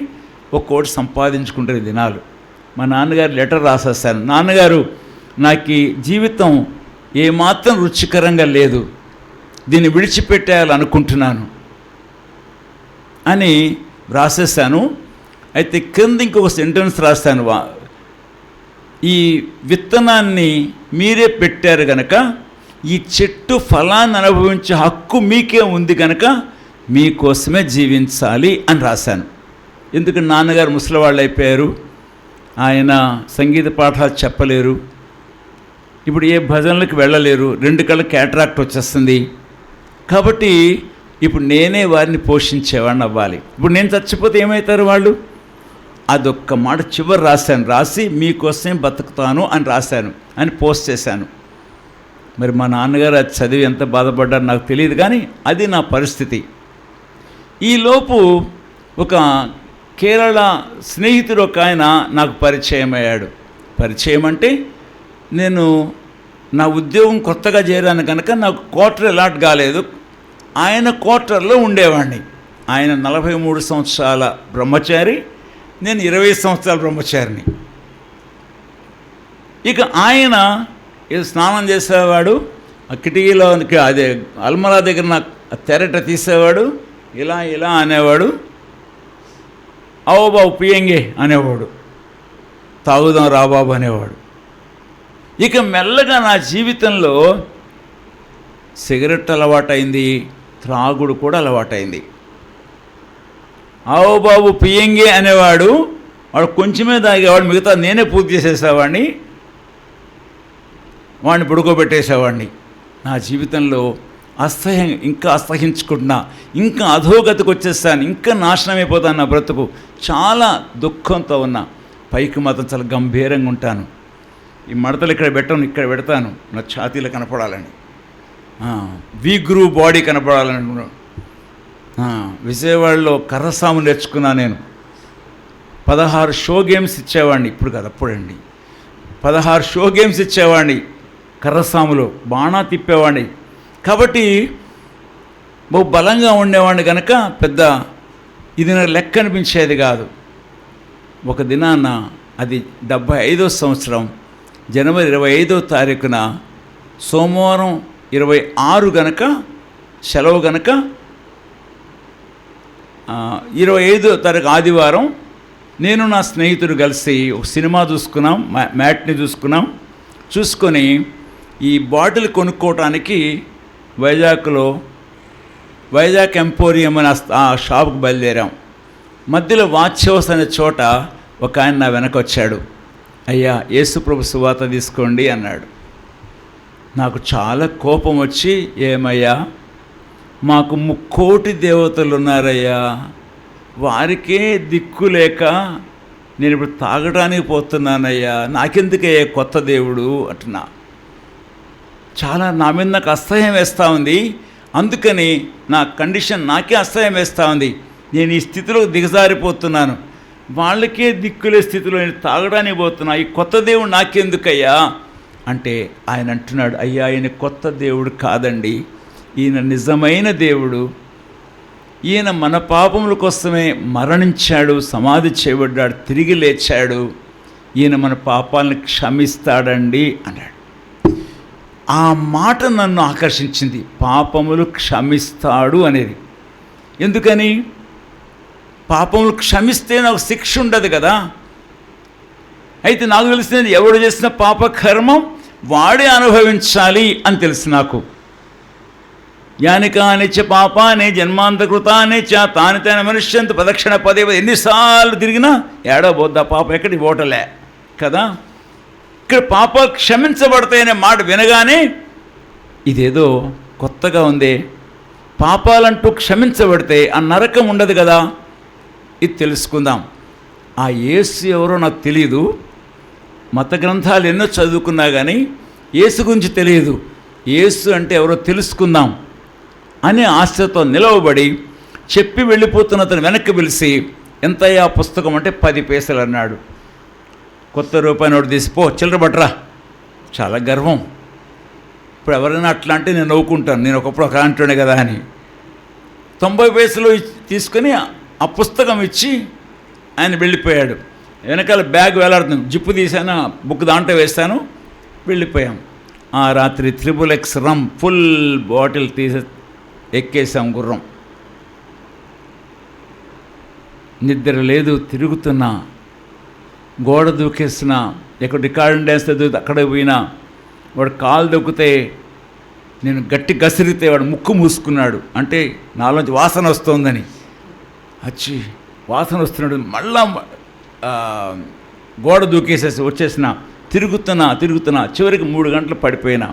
ఒక్కోటి సంపాదించుకుంటున్న దినాలు. మా నాన్నగారు లెటర్ రాసేస్తాను, నాన్నగారు నాకు ఈ జీవితం ఏమాత్రం రుచికరంగా లేదు, దీన్ని విడిచిపెట్టేయాలనుకుంటున్నాను అని రాసేసాను. అయితే కింద ఇంకొక సెంటెన్స్ రాస్తాను, ఈ విత్తనాన్ని మీరే పెట్టారు కనుక ఈ చెట్టు ఫలాన్ని అనుభవించే హక్కు మీకే ఉంది కనుక మీకోసమే జీవించాలి అని రాశాను. ఎందుకంటే నాన్నగారు ముసలివాళ్ళు అయిపోయారు, ఆయన సంగీత పాఠాలు చెప్పలేరు, ఇప్పుడు ఏ భజనలకు వెళ్ళలేరు, 2 కళ్ళ క్యాటరాక్ట్ వచ్చేస్తుంది. కాబట్టి ఇప్పుడు నేనే వారిని పోషించేవాడిని అవ్వాలి. ఇప్పుడు నేను చచ్చిపోతే ఏమవుతారు వాళ్ళు? అదొక్క మాట చివరి రాశాను, రాసి మీకోసమే బతుకుతాను అని రాశాను అని పోస్ట్ చేశాను. మరి మా నాన్నగారు అది చదివి ఎంత బాధపడ్డారో నాకు తెలియదు, కానీ అది నా పరిస్థితి. ఈలోపు ఒక కేరళ స్నేహితుడు ఒక ఆయన నాకు పరిచయం అయ్యాడు. పరిచయం అంటే నేను నా ఉద్యోగం కొత్తగా చేరాను కనుక నాకు క్వార్టర్ అలాట్ కాలేదు, ఆయన క్వార్టర్లో ఉండేవాడిని. ఆయన 43 సంవత్సరాల బ్రహ్మచారి, నేను 20 సంవత్సరాల బ్రహ్మచారిని. ఇక ఆయన ఏదో స్నానం చేసేవాడు, ఆ కిటికీలో అదే అల్మరా దగ్గర నాకు తెరట తీసేవాడు, ఇలా ఇలా అనేవాడు, అవో బాబు పియంగే అనేవాడు, తాగుదాం రాబాబు అనేవాడు. ఇక మెల్లగా నా జీవితంలో సిగరెట్ అలవాటైంది, త్రాగుడు కూడా అలవాటైంది. ఆవో బాబు పియంగే అనేవాడు, వాడు కొంచెమే తాగేవాడు, మిగతా నేనే పూర్తి చేసేసేవాడిని, వాడిని పడుకోబెట్టేసేవాడిని. నా జీవితంలో ఇంకా అసహించుకుంటున్నా, ఇంకా అధోగతికి వచ్చేస్తాను, ఇంకా నాశనం అయిపోతాను, నా బ్రతుకు చాలా దుఃఖంతో ఉన్నా. పైకి మాత్రం చాలా గంభీరంగా ఉంటాను. ఈ మడతలు ఇక్కడ పెట్టను, ఇక్కడ పెడతాను, నా ఛాతీలో కనపడాలని, వీగ్రూ బాడీ కనపడాలని. విజయవాడలో కర్రసాము నేర్చుకున్నా నేను. 16 షో గేమ్స్ ఇచ్చేవాడిని, ఇప్పుడు కదా అప్పుడండి. 16 షో గేమ్స్ ఇచ్చేవాడిని కర్రసాములో, బాణా తిప్పేవాడిని. కాబట్టి బహు బలంగా ఉండేవాడిని కనుక పెద్ద ఇది నాకు లెక్క అనిపించేది కాదు. ఒక దినాన్న, అది 75వ సంవత్సరం జనవరి 25వ తారీఖున, సోమవారం 26 గనక సెలవు గనక 25వ తారీఖు ఆదివారం నేను నా స్నేహితుడు కలిసి ఒక సినిమా చూసుకున్నాం, మ్యాట్ని చూసుకున్నాం. చూసుకొని ఈ బాటిల్ కొనుక్కోవటానికి వైజాగ్ ఎంపోరియం అని ఆ షాప్కి బయలుదేరాం. మధ్యలో వాచ్ హౌస్ అనే చోట ఒక ఆయన నా వెనక వచ్చాడు. అయ్యా, యేసుప్రభు సువార్త తీసుకోండి అన్నాడు. నాకు చాలా కోపం వచ్చి, ఏమయ్యా, మాకు 3 కోటి దేవతలు ఉన్నారయ్యా, వారికే దిక్కు లేక నేను ఇప్పుడు తాగడానికి పోతున్నానయ్యా, నాకెందుకయ్యా కొత్త దేవుడు అంటున్నా. చాలా నా మీద నాకు అసహ్యం వేస్తూ ఉంది. అందుకని నా కండిషన్ నాకే అసహ్యం వేస్తూ ఉంది. నేను ఈ స్థితిలో దిగజారిపోతున్నాను, వాళ్ళకే దిక్కులే స్థితిలో నేను తాగడానికి పోతున్నా, ఈ కొత్త దేవుడు నాకెందుకయ్యా అంటే ఆయన అంటున్నాడు, అయ్యా, ఆయన కొత్త దేవుడు కాదండి, ఈయన నిజమైన దేవుడు. ఈయన మన పాపముల కోసమే మరణించాడు, సమాధి చేయబడ్డాడు, తిరిగి లేచాడు. ఈయన మన పాపాలను క్షమిస్తాడండి అన్నాడు. ఆ మాట నన్ను ఆకర్షించింది, పాపములు క్షమిస్తాడు అనేది. ఎందుకని? పాపములు క్షమిస్తే నాకు శిక్ష ఉండదు కదా. అయితే నాకు తెలిసినది, ఎవడు చేసిన పాపకర్మం వాడే అనుభవించాలి అని తెలుసు నాకు. యానికాని చ పాపానే జన్మాంతకృతానే చ తాని తన మనుష్యంత ప్రదక్షిణ పదే ఎన్నిసార్లు తిరిగినా ఏడబోద్దా పాపం, ఎక్కడి ఓటలే కదా. ఇక్కడ పాపాలు క్షమించబడతాయనే మాట వినగానే ఇదేదో కొత్తగా ఉంది. పాపాలంటూ క్షమించబడితే ఆ నరకం ఉండదు కదా. ఇది తెలుసుకుందాం. ఆ యేసు ఎవరో నాకు తెలియదు, మత గ్రంథాలు ఎన్నో చదువుకున్నా కానీ యేసు గురించి తెలియదు. యేసు అంటే ఎవరో తెలుసుకుందాం అనే ఆశతో నిలవబడి చెప్పి వెళ్ళిపోతున్న అతను వెనక్కి పిలిచి, ఎంతయ్యా పుస్తకం అంటే 10 పైసలు అన్నాడు. కొత్త రూపాయి నోటు తీసిపో, చిల్లర పట్టరా. చాలా గర్వం. ఇప్పుడు ఎవరైనా అట్లా అంటే నేను నవ్వుకుంటాను, నేను ఒకప్పుడు ఒక అంటుండే కదా అని. 90 పైసలు తీసుకొని ఆ పుస్తకం ఇచ్చి ఆయన వెళ్ళిపోయాడు. వెనకాల బ్యాగ్ వేలాడుతుంది, జిప్పు తీసాను, బుక్ దాంట్లో వేస్తాను, వెళ్ళిపోయాం. ఆ రాత్రి XXX రమ్ ఫుల్ బాటిల్ తీసి ఎక్కేసాం గుర్రం. నిద్ర లేదు, తిరుగుతున్నా, గోడ దూకేస్తున్నా, ఎక్కడ రికార్డింగ్ డ్యాన్స్ దూకితే అక్కడ పోయినా, వాడు కాలు దొక్కితే నేను గట్టి గసిరితే వాడు ముక్కు మూసుకున్నాడు, అంటే నాలోంచి వాసన వస్తుందని. వచ్చి వాసన వస్తున్నాడు, మళ్ళా గోడ దూకేసేసి వచ్చేసిన. తిరుగుతున్నా చివరికి 3 గంటలు పడిపోయినా.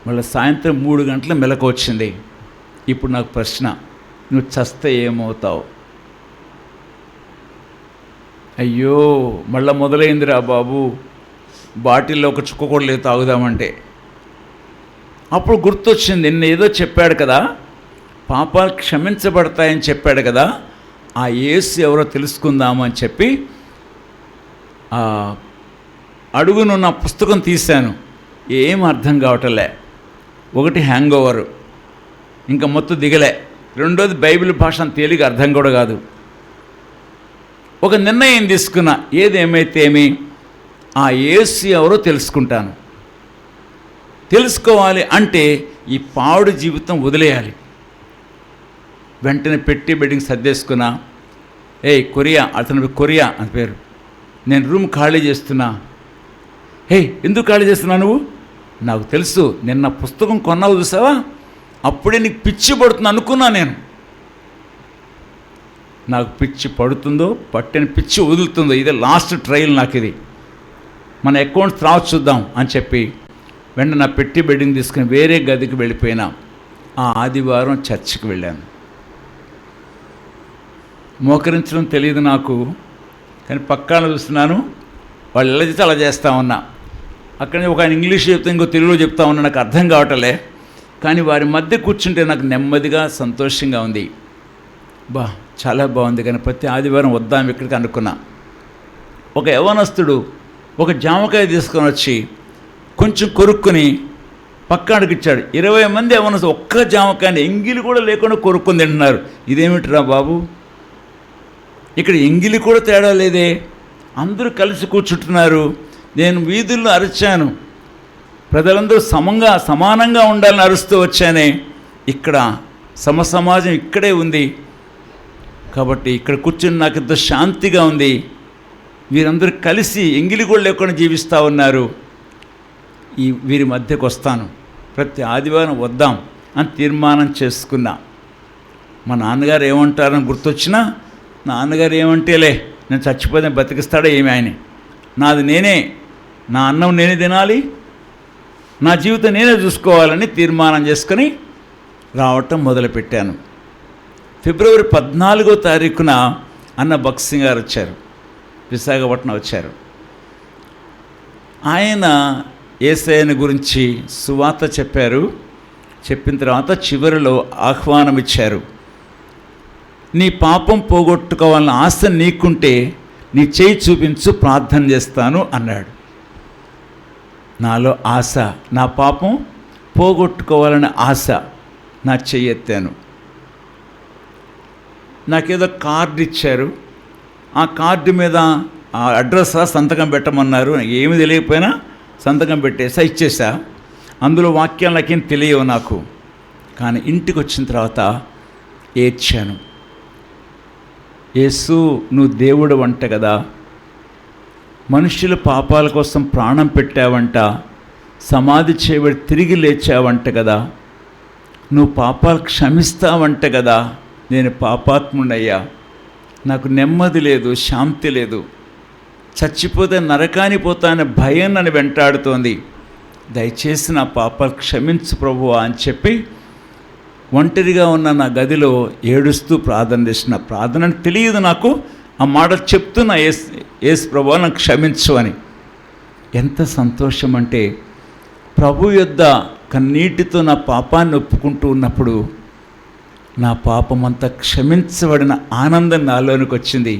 మళ్ళీ సాయంత్రం 3 గంటల మెలకు వచ్చింది. ఇప్పుడు నాకు ప్రశ్న, నువ్వు చస్తే ఏమవుతావు? అయ్యో, మళ్ళీ మొదలైందిరా బాబు, బాటిల్లో ఒక చుక్క కూడా లేదు తాగుదామంటే. అప్పుడు గుర్తొచ్చింది, నిన్న ఏదో చెప్పాడు కదా, పాపాలు క్షమించబడతాయని చెప్పాడు కదా, ఆ యేసు ఎవరో తెలుసుకుందాము అని చెప్పి అడుగునున్న పుస్తకం తీశాను. ఏం అర్థం కావటలే. ఒకటి హ్యాంగ్ ఓవరు, ఇంకా మొత్తం దిగలే. రెండోది బైబిల్ భాష తేలిక అర్థం కూడా కాదు. ఒక నిర్ణయం తీసుకున్నా, ఏదేమైతే ఏమి, ఆ యేసు ఎవరో తెలుసుకుంటాను. తెలుసుకోవాలి అంటే ఈ పాడు జీవితం వదిలేయాలి. వెంటనే పెట్టి బెడ్డింగ్ సర్దేసుకున్నా. కొరియా, అతను కొరియా అని పేరు. నేను రూమ్ ఖాళీ చేస్తున్నా. ఎందుకు ఖాళీ చేస్తున్నా నువ్వు? నాకు తెలుసు, నిన్న పుస్తకం కొన్నావు చూసావా, అప్పుడే నీకు పిచ్చి పడుతుంది అనుకున్నా నేను. నాకు పిచ్చి పడుతుందో, పట్టిన పిచ్చి వదులుతుందో, ఇదే లాస్ట్ ట్రయల్ నాకు. ఇది మన అకౌంట్ తర్వాత చూద్దాం అని చెప్పి వెంటనే నా పెట్టి బెడ్డింగ్ తీసుకుని వేరే గదికి వెళ్ళిపోయినా. ఆ ఆదివారం చర్చికి వెళ్ళాను. మోకరించడం తెలియదు నాకు, కానీ పక్కన చూస్తున్నాను, వాళ్ళు ఎలా చేస్తే అలా చేస్తూ ఉన్నా. అక్కడ ఒక ఆయన ఇంగ్లీష్ చెప్తా, ఇంకో తెలుగులో చెప్తా ఉన్నా, నాకు అర్థం కావటలే. కానీ వారి మధ్య కూర్చుంటే నాకు నెమ్మదిగా సంతోషంగా ఉంది. చాలా బాగుంది. కానీ ప్రతి ఆదివారం వద్దాం ఇక్కడికి అనుకున్నా. ఒక యవ్వనస్తుడు ఒక జామకాయ తీసుకొని వచ్చి కొంచెం కొరుక్కుని పక్కనకి ఇచ్చాడు. 20 మంది యవ్వనస్తుడు ఒక్క జామకాయని ఎంగిలి కూడా లేకుండా కొరుక్కొని తింటున్నారు. ఇదేమిటిరా బాబు, ఇక్కడ ఎంగిలి కూడా తేడా లేదే, అందరూ కలిసి కూర్చుంటున్నారు. నేను వీధుల్లో అరిచాను, ప్రజలందరూ సమానంగా ఉండాలని అరుస్తూ వచ్చానే. ఇక్కడ సమాజం ఇక్కడే ఉంది కాబట్టి ఇక్కడ కూర్చుని నాకు ఎంతో శాంతిగా ఉంది. వీరందరూ కలిసి ఎంగిలి కూడా లేకుండా జీవిస్తూ ఉన్నారు. వీరి మధ్యకు వస్తాను, ప్రతి ఆదివారం వద్దాం అని తీర్మానం చేసుకున్నా. మా నాన్నగారు ఏమంటారని గుర్తొచ్చినా, నాన్నగారు ఏమంటేలే, నేను చచ్చిపోతే బతికిస్తాడా ఏమి ఆయన, నాది నేనే, నా అన్నం నేనే తినాలి, నా జీవితం నేనే చూసుకోవాలని తీర్మానం చేసుకొని రావటం మొదలుపెట్టాను. ఫిబ్రవరి 14వ తారీఖున అన్న భక్సింగ్ గారు వచ్చారు, విశాఖపట్నం వచ్చారు. ఆయన యేసయ్యను గురించి సువార్త చెప్పారు. చెప్పిన తర్వాత చివరిలో ఆహ్వానం ఇచ్చారు. నీ పాపం పోగొట్టుకోవాలని ఆశ నీకుంటే నీ చేయి చూపించు, ప్రార్థన చేస్తాను అన్నాడు. నాలో ఆశ, నా పాపం పోగొట్టుకోవాలనే ఆశ, నా చెయ్యి ఎత్తాను. నాకేదో కార్డు ఇచ్చారు. ఆ కార్డు మీద ఆ అడ్రస్ సంతకం పెట్టమన్నారు. ఏమి తెలియకపోయినా సంతకం పెట్టేసా, ఇచ్చేసా. అందులో వాక్యాలు నాకేం తెలియవు నాకు. కానీ ఇంటికి వచ్చిన తర్వాత ఏడ్చాను. యేసు, నువ్వు దేవుడు వంట కదా, మనుష్యుల పాపాల కోసం ప్రాణం పెట్టావంట, సమాధి చేయబడి తిరిగి లేచావంట కదా, నువ్వు పాపాలు క్షమిస్తావంట కదా. నేను పాపాత్ముడయ్యా, నాకు నెమ్మది లేదు, శాంతి లేదు, చచ్చిపోతే నరకానికి పోతానే భయం నన్ను వెంటాడుతోంది. దయచేసి నా పాపాలు క్షమించు ప్రభువా అని చెప్పి ఒంటరిగా ఉన్న నా గదిలో ఏడుస్తూ ప్రార్థన చేసిన. ప్రార్థన తెలియదు నాకు, ఆ మాట చెప్తున్నా, యేసు ప్రభువా నన్ను క్షమించు అని. ఎంత సంతోషం అంటే, ప్రభు యొద్ద కన్నీటితో నా పాపాన్ని ఒప్పుకుంటూ ఉన్నప్పుడు నా పాపమంతా క్షమించబడిన ఆనందం నాలోనికి వచ్చింది.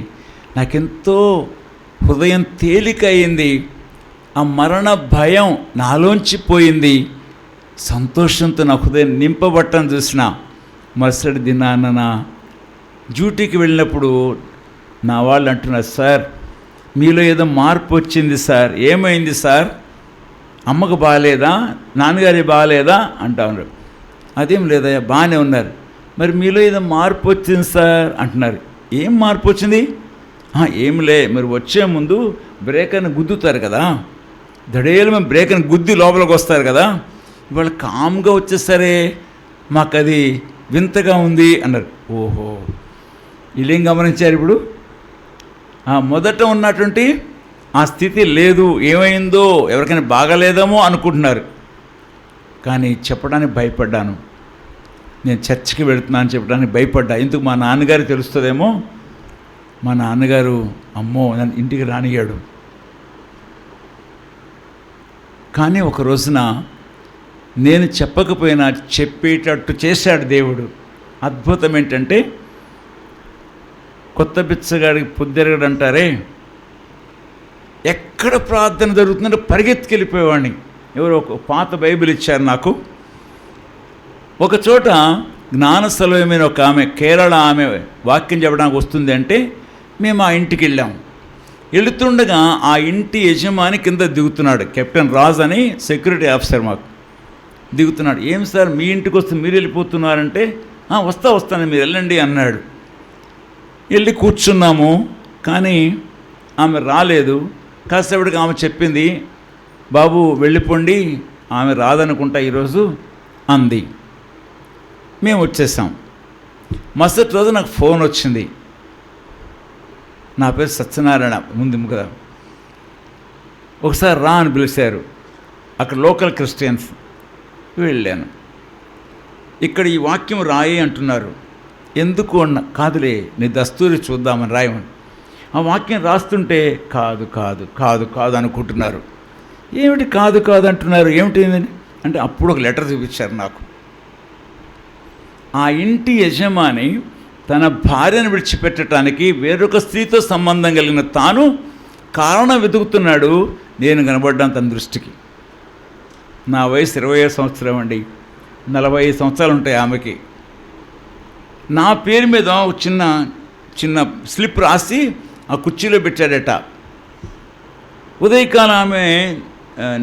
నాకెంతో హృదయం తేలిక అయింది. ఆ మరణ భయం నాలోంచి పోయింది. సంతోషంతో నా హృదయం నింపబట్టం చూసిన. మరుసటి దినాన నా డ్యూటీకి వెళ్ళినప్పుడు నా వాళ్ళు అంటున్నారు, సార్ మీలో ఏదో మార్పు వచ్చింది సార్, ఏమైంది సార్, అమ్మకు బాగాలేదా, నాన్నగారి బాగాలేదా అంటా ఉన్నారు. అదేం లేదయ్యా, బాగానే ఉన్నారు. మరి మీలో ఏదో మార్పు వచ్చింది సార్ అంటున్నారు. ఏం మార్పు వచ్చింది? ఏంలే, మీరు వచ్చే ముందు బ్రేకర్ని గుద్దుతారు కదా, దడేలు మేము బ్రేకర్ని గుద్ది లోపలికి వస్తారు కదా, ఇవాళ కామ్గా వచ్చేసరే మాకు అది వింతగా ఉంది అన్నారు. ఓహో, వీళ్ళేం గమనించారు ఇప్పుడు? మొదట ఉన్నటువంటి ఆ స్థితి లేదు, ఏమైందో, ఎవరికైనా బాగాలేదేమో అనుకుంటున్నారు. కానీ చెప్పడానికి భయపడ్డాను. నేను చర్చికి వెళుతున్నాను చెప్పడానికి భయపడ్డా. ఎందుకు, మా నాన్నగారు తెలుస్తుందేమో. మా నాన్నగారు అమ్మో నన్ను ఇంటికి రానియాడు. కానీ ఒక రోజున నేను చెప్పకపోయినా చెప్పేటట్టు చేశాడు దేవుడు. అద్భుతం ఏంటంటే, కొత్త బిచ్చగాడికి పొద్దెరగడు అంటారే, ఎక్కడ ప్రార్థన జరుగుతుందంటే పరిగెత్తుకెళ్ళిపోయేవాడిని. ఎవరో ఒక పాత బైబిల్ ఇచ్చారు నాకు. ఒక చోట జ్ఞానసలమైన ఒక ఆమె, కేరళ ఆమె వాక్యం చెప్పడానికి వస్తుంది అంటే మేము ఆ ఇంటికి వెళ్ళాం. వెళుతుండగా ఆ ఇంటి యజమాని కింద దిగుతున్నాడు. కెప్టెన్ రాజ్ అని సెక్యూరిటీ ఆఫీసర్ మాకు దిగుతున్నాడు. ఏం సార్ మీ ఇంటికి వస్తే మీరు వెళ్ళిపోతున్నారంటే, వస్తాను మీరు వెళ్ళండి అన్నాడు. వెళ్ళి కూర్చున్నాము. కానీ ఆమె రాలేదు. కాసేపటికి ఆమె చెప్పింది, బాబు వెళ్ళిపోండి, ఆమె రాదనుకుంటా ఈరోజు అంది. మేము వచ్చేసాం. మరుసటి రోజు నాకు ఫోన్ వచ్చింది. నా పేరు సత్యనారాయణ, ముందు కదా, ఒకసారి రా అని పిలిచారు. అక్కడ లోకల్ క్రిస్టియన్స్. వెళ్ళాను. ఇక్కడ ఈ వాక్యం రాయి అంటున్నారు. ఎందుకు అన్న, కాదులే నీ దస్తూరి చూద్దామని రాయమని. ఆ వాక్యం రాస్తుంటే కాదు కాదు కాదు కాదు అనుకుంటున్నారు. ఏమిటి కాదు కాదు అంటున్నారు, ఏమిటి అంటే అప్పుడు ఒక లెటర్ చూపించారు నాకు. ఆ ఇంటి యజమాని తన భార్యను విడిచిపెట్టడానికి వేరొక స్త్రీతో సంబంధం కలిగిన తాను కారణం వెతుకుతున్నాడు. నేను కనబడ్డాను తన దృష్టికి. నా వయసు 25 సంవత్సరం అండి. 45 సంవత్సరాలు ఉంటాయి ఆమెకి. నా పేరు మీద ఒక చిన్న చిన్న స్లిప్ రాసి ఆ కుర్చీలో పెట్టాడట. ఉదయకాలం ఆమె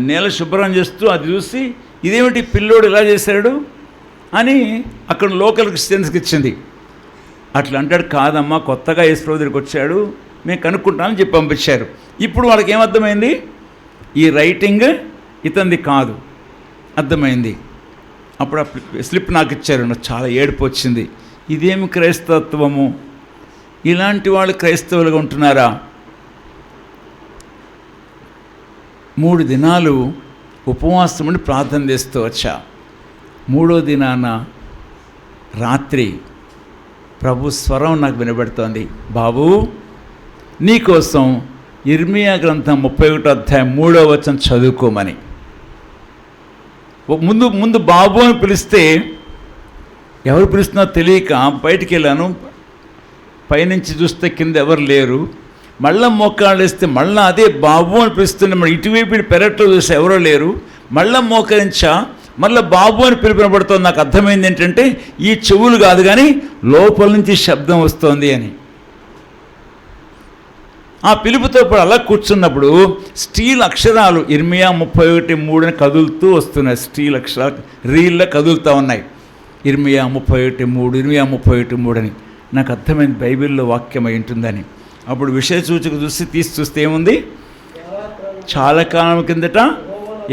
నేల శుభ్రం చేస్తూ అది చూసి, ఇదేమిటి పిల్లోడు ఇలా చేశాడు అని అక్కడ లోకల్ క్రిస్టియన్స్కి ఇచ్చింది. అట్లా అంటాడు, కాదమ్మా కొత్తగా యేసుప్రభు దగ్గరికి వచ్చాడు, మేము కనుక్కుంటామని చెప్పి పంపించారు. ఇప్పుడు వాళ్ళకి ఏమర్థమైంది, ఈ రైటింగ్ ఇతంది కాదు అర్థమైంది. అప్పుడు ఆ స్లిప్ నాకు ఇచ్చారు. నాకు చాలా ఏడుపు వచ్చింది. ఇదేమి క్రైస్తవత్వము, ఇలాంటి వాళ్ళు క్రైస్తవులుగా ఉంటున్నారా? 3 దినాలు ఉపవాసం ఉండి ప్రార్థన చేస్తూ వచ్చా. 3వ దినాన రాత్రి ప్రభు స్వరం నాకు వినబడుతోంది, బాబు నీకోసం ఇర్మియా గ్రంథం 31వ అధ్యాయం 3వ వచనం చదువుకోమని. ముందు బాబు అని పిలిస్తే ఎవరు పిలుస్తున్నారో తెలియక బయటికి వెళ్ళాను. పైనుంచి చూస్తే కింద ఎవరు లేరు. మళ్ళీ మోకాళ్ళు వేస్తే మళ్ళీ అదే బాబు అని పిలుస్తుండే. మన ఇటువైపు పెరట్లో చూస్తే ఎవరో లేరు. మళ్ళీ మోకరించా, మళ్ళీ బాబు అని పిలుపునబడుతోంది. నాకు అర్థమైంది ఏంటంటే ఈ చెవులు కాదు కానీ లోపల నుంచి శబ్దం వస్తోంది అని. ఆ పిలుపుతో పాటు అలా కూర్చున్నప్పుడు స్టీల్ అక్షరాలు ఇర్మియా 31:3 కదులుతూ వస్తున్నాయి. స్టీల్ అక్షరాలు రీల్లో కదులుతూ ఉన్నాయి. ఇర్మియా 31:3, ఇర్మియా 31:3 అని. నాకు అర్థమైంది బైబిల్లో వాక్యం అయి ఉంటుందని. అప్పుడు విషయ సూచక చూస్తే ఏముంది, చాలా కాలం కిందట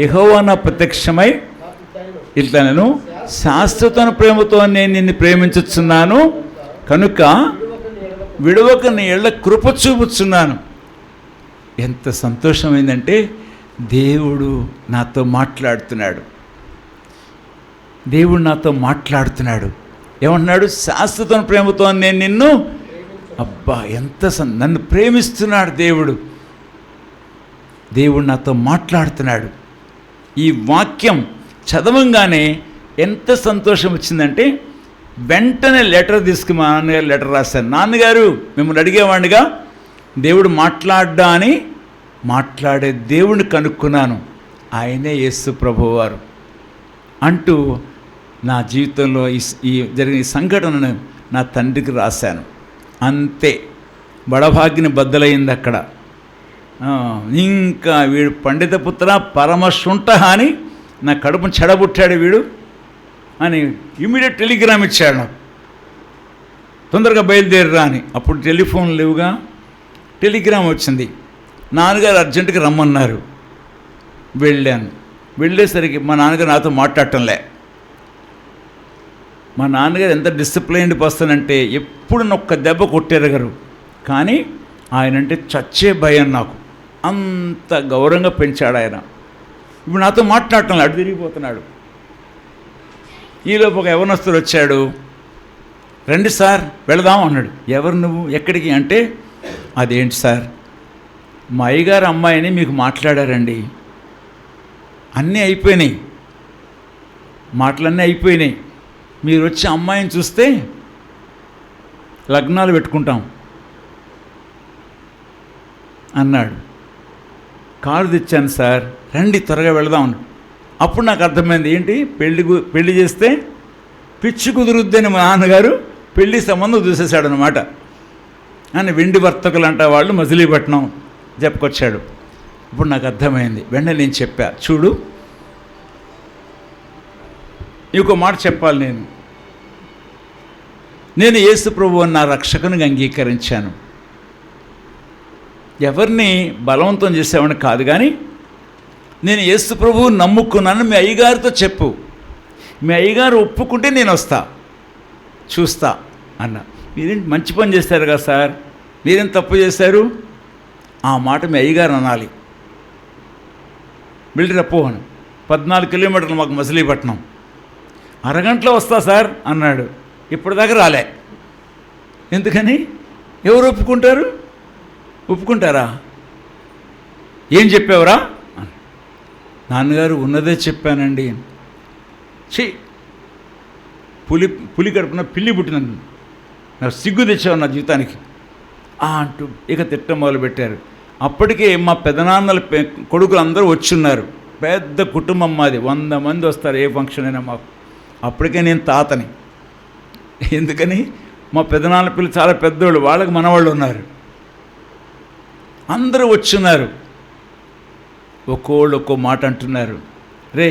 యెహోవా నా ప్రత్యక్షమై ఇట్లా నేను శాశ్వత ప్రేమతో నేను నిన్ను ప్రేమించుచున్నాను కనుక విడవక నీ ఎళ్ళ కృప చూపుచున్నాను. ఎంత సంతోషమైందంటే దేవుడు నాతో మాట్లాడుతున్నాడు. దేవుడు నాతో మాట్లాడుతున్నాడు. ఏమంటున్నాడు, శాశ్వత ప్రేమతో నేను నిన్ను, అబ్బా ఎంత నన్ను ప్రేమిస్తున్నాడు దేవుడు. దేవుడు నాతో మాట్లాడుతున్నాడు. ఈ వాక్యం చదవంగానే ఎంత సంతోషం వచ్చిందంటే వెంటనే లెటర్ తీసుకుని మా నాన్నగారు లెటర్ రాశాను. నాన్నగారు మిమ్మల్ని అడిగేవాడిగా దేవుడు మాట్లాడ్డా అని, మాట్లాడే దేవుడిని కనుక్కున్నాను, ఆయనే యేసు ప్రభువారు అంటూ నా జీవితంలో ఈ జరిగిన ఈ సంఘటనను నా తండ్రికి రాశాను. అంతే, బడభాగ్యని బద్దలైంది అక్కడ. ఇంకా వీడు పండిత పుత్ర పరమశుంఠ అని నా కడుపును చెడబుట్టాడు వీడు అని ఇమీడియట్ టెలిగ్రామ్ ఇచ్చాడు నాకు, తొందరగా బయలుదేరరా అని. అప్పుడు టెలిఫోన్ లేవుగా, టెలిగ్రామ్ వచ్చింది. నాన్నగారు అర్జెంటుగా రమ్మన్నారు. వెళ్ళాను. వెళ్ళేసరికి మా నాన్నగారు నాతో మాట్లాడటంలే. మా నాన్నగారు ఎంత డిసిప్లైన్డ్ పర్సన్ అంటే ఎప్పుడు నొక్క దెబ్బ కొట్టేరగరు, కానీ ఆయన అంటే చచ్చే భయం నాకు. అంత గౌరవంగా పెంచాడు ఆయన. ఇప్పుడు నాతో మాట్లాడటం అటు తిరిగిపోతున్నాడు. ఈలోపు ఒక యవనస్తుడు వచ్చాడు. రండి సార్ వెళదాం అన్నాడు. ఎవరు నువ్వు, ఎక్కడికి అంటే, అదేంటి సార్ మా అయ్యగారు అమ్మాయిని మీకు మాట్లాడారండి, అన్నీ అయిపోయినాయి, మాటలన్నీ అయిపోయినాయి, మీరు వచ్చి అమ్మాయిని చూస్తే లగ్నాలు పెట్టుకుంటాం అన్నాడు. కారు తెచ్చాను సార్, రండి త్వరగా వెళదాం. అప్పుడు నాకు అర్థమైంది, ఏంటి పెళ్లి చేస్తే పిచ్చి కుదురుద్దని మా నాన్నగారు పెళ్లి సంబంధం చూసేశాడు అనమాట. అని వెండి వర్తకులు అంట వాళ్ళు మజిలీపట్నం చెప్పుకొచ్చాడు. ఇప్పుడు నాకు అర్థమైంది. వెంటనే నేను చెప్పా, చూడు ఇంకో మాట చెప్పాలి, నేను యేసు ప్రభువుని నా రక్షకునిగా అంగీకరించాను. ఎవరిని బలవంతం చేసేవాడిని కాదు, కానీ నేను యేసు ప్రభువు నమ్ముకున్నాను. మీ అయ్యగారితో చెప్పు, మీ అయ్యగారు ఒప్పుకుంటే నేను వస్తా, చూస్తా అన్న. మీరేంటి మంచి పని చేశారు కదా సార్, మీరేం తప్పు చేశారు, ఆ మాట మీ అయ్యగారు అనాలి, వెళ్ళి రప్పు అని. 14 కిలోమీటర్లు మాకు మచిలీపట్నం. అరగంటలో వస్తా సార్ అన్నాడు. ఇప్పటిదాకా రాలే. ఎందుకని? ఎవరు ఒప్పుకుంటారా? ఏం చెప్పావురా? నాన్నగారు ఉన్నదే చెప్పానండి. పులి కడుపున పిల్లి పుట్టినందు నాకు సిగ్గు తెచ్చావు నా జీవితానికి అంటూ ఇక తిట్టం మొదలుపెట్టారు. అప్పటికే మా పెదనాన్నల కొడుకులు అందరూ వచ్చున్నారు. పెద్ద కుటుంబం మాది, 100 మంది వస్తారు ఏ ఫంక్షన్ అయినా మాకు. అప్పటికే నేను తాతని. ఎందుకని? మా పెదనాన్న పిల్లలు చాలా పెద్దోళ్ళు, వాళ్ళకి మనవాళ్ళు ఉన్నారు. అందరూ వచ్చున్నారు. ఒక్కోళ్ళు ఒక్కో మాట అంటున్నారు. రే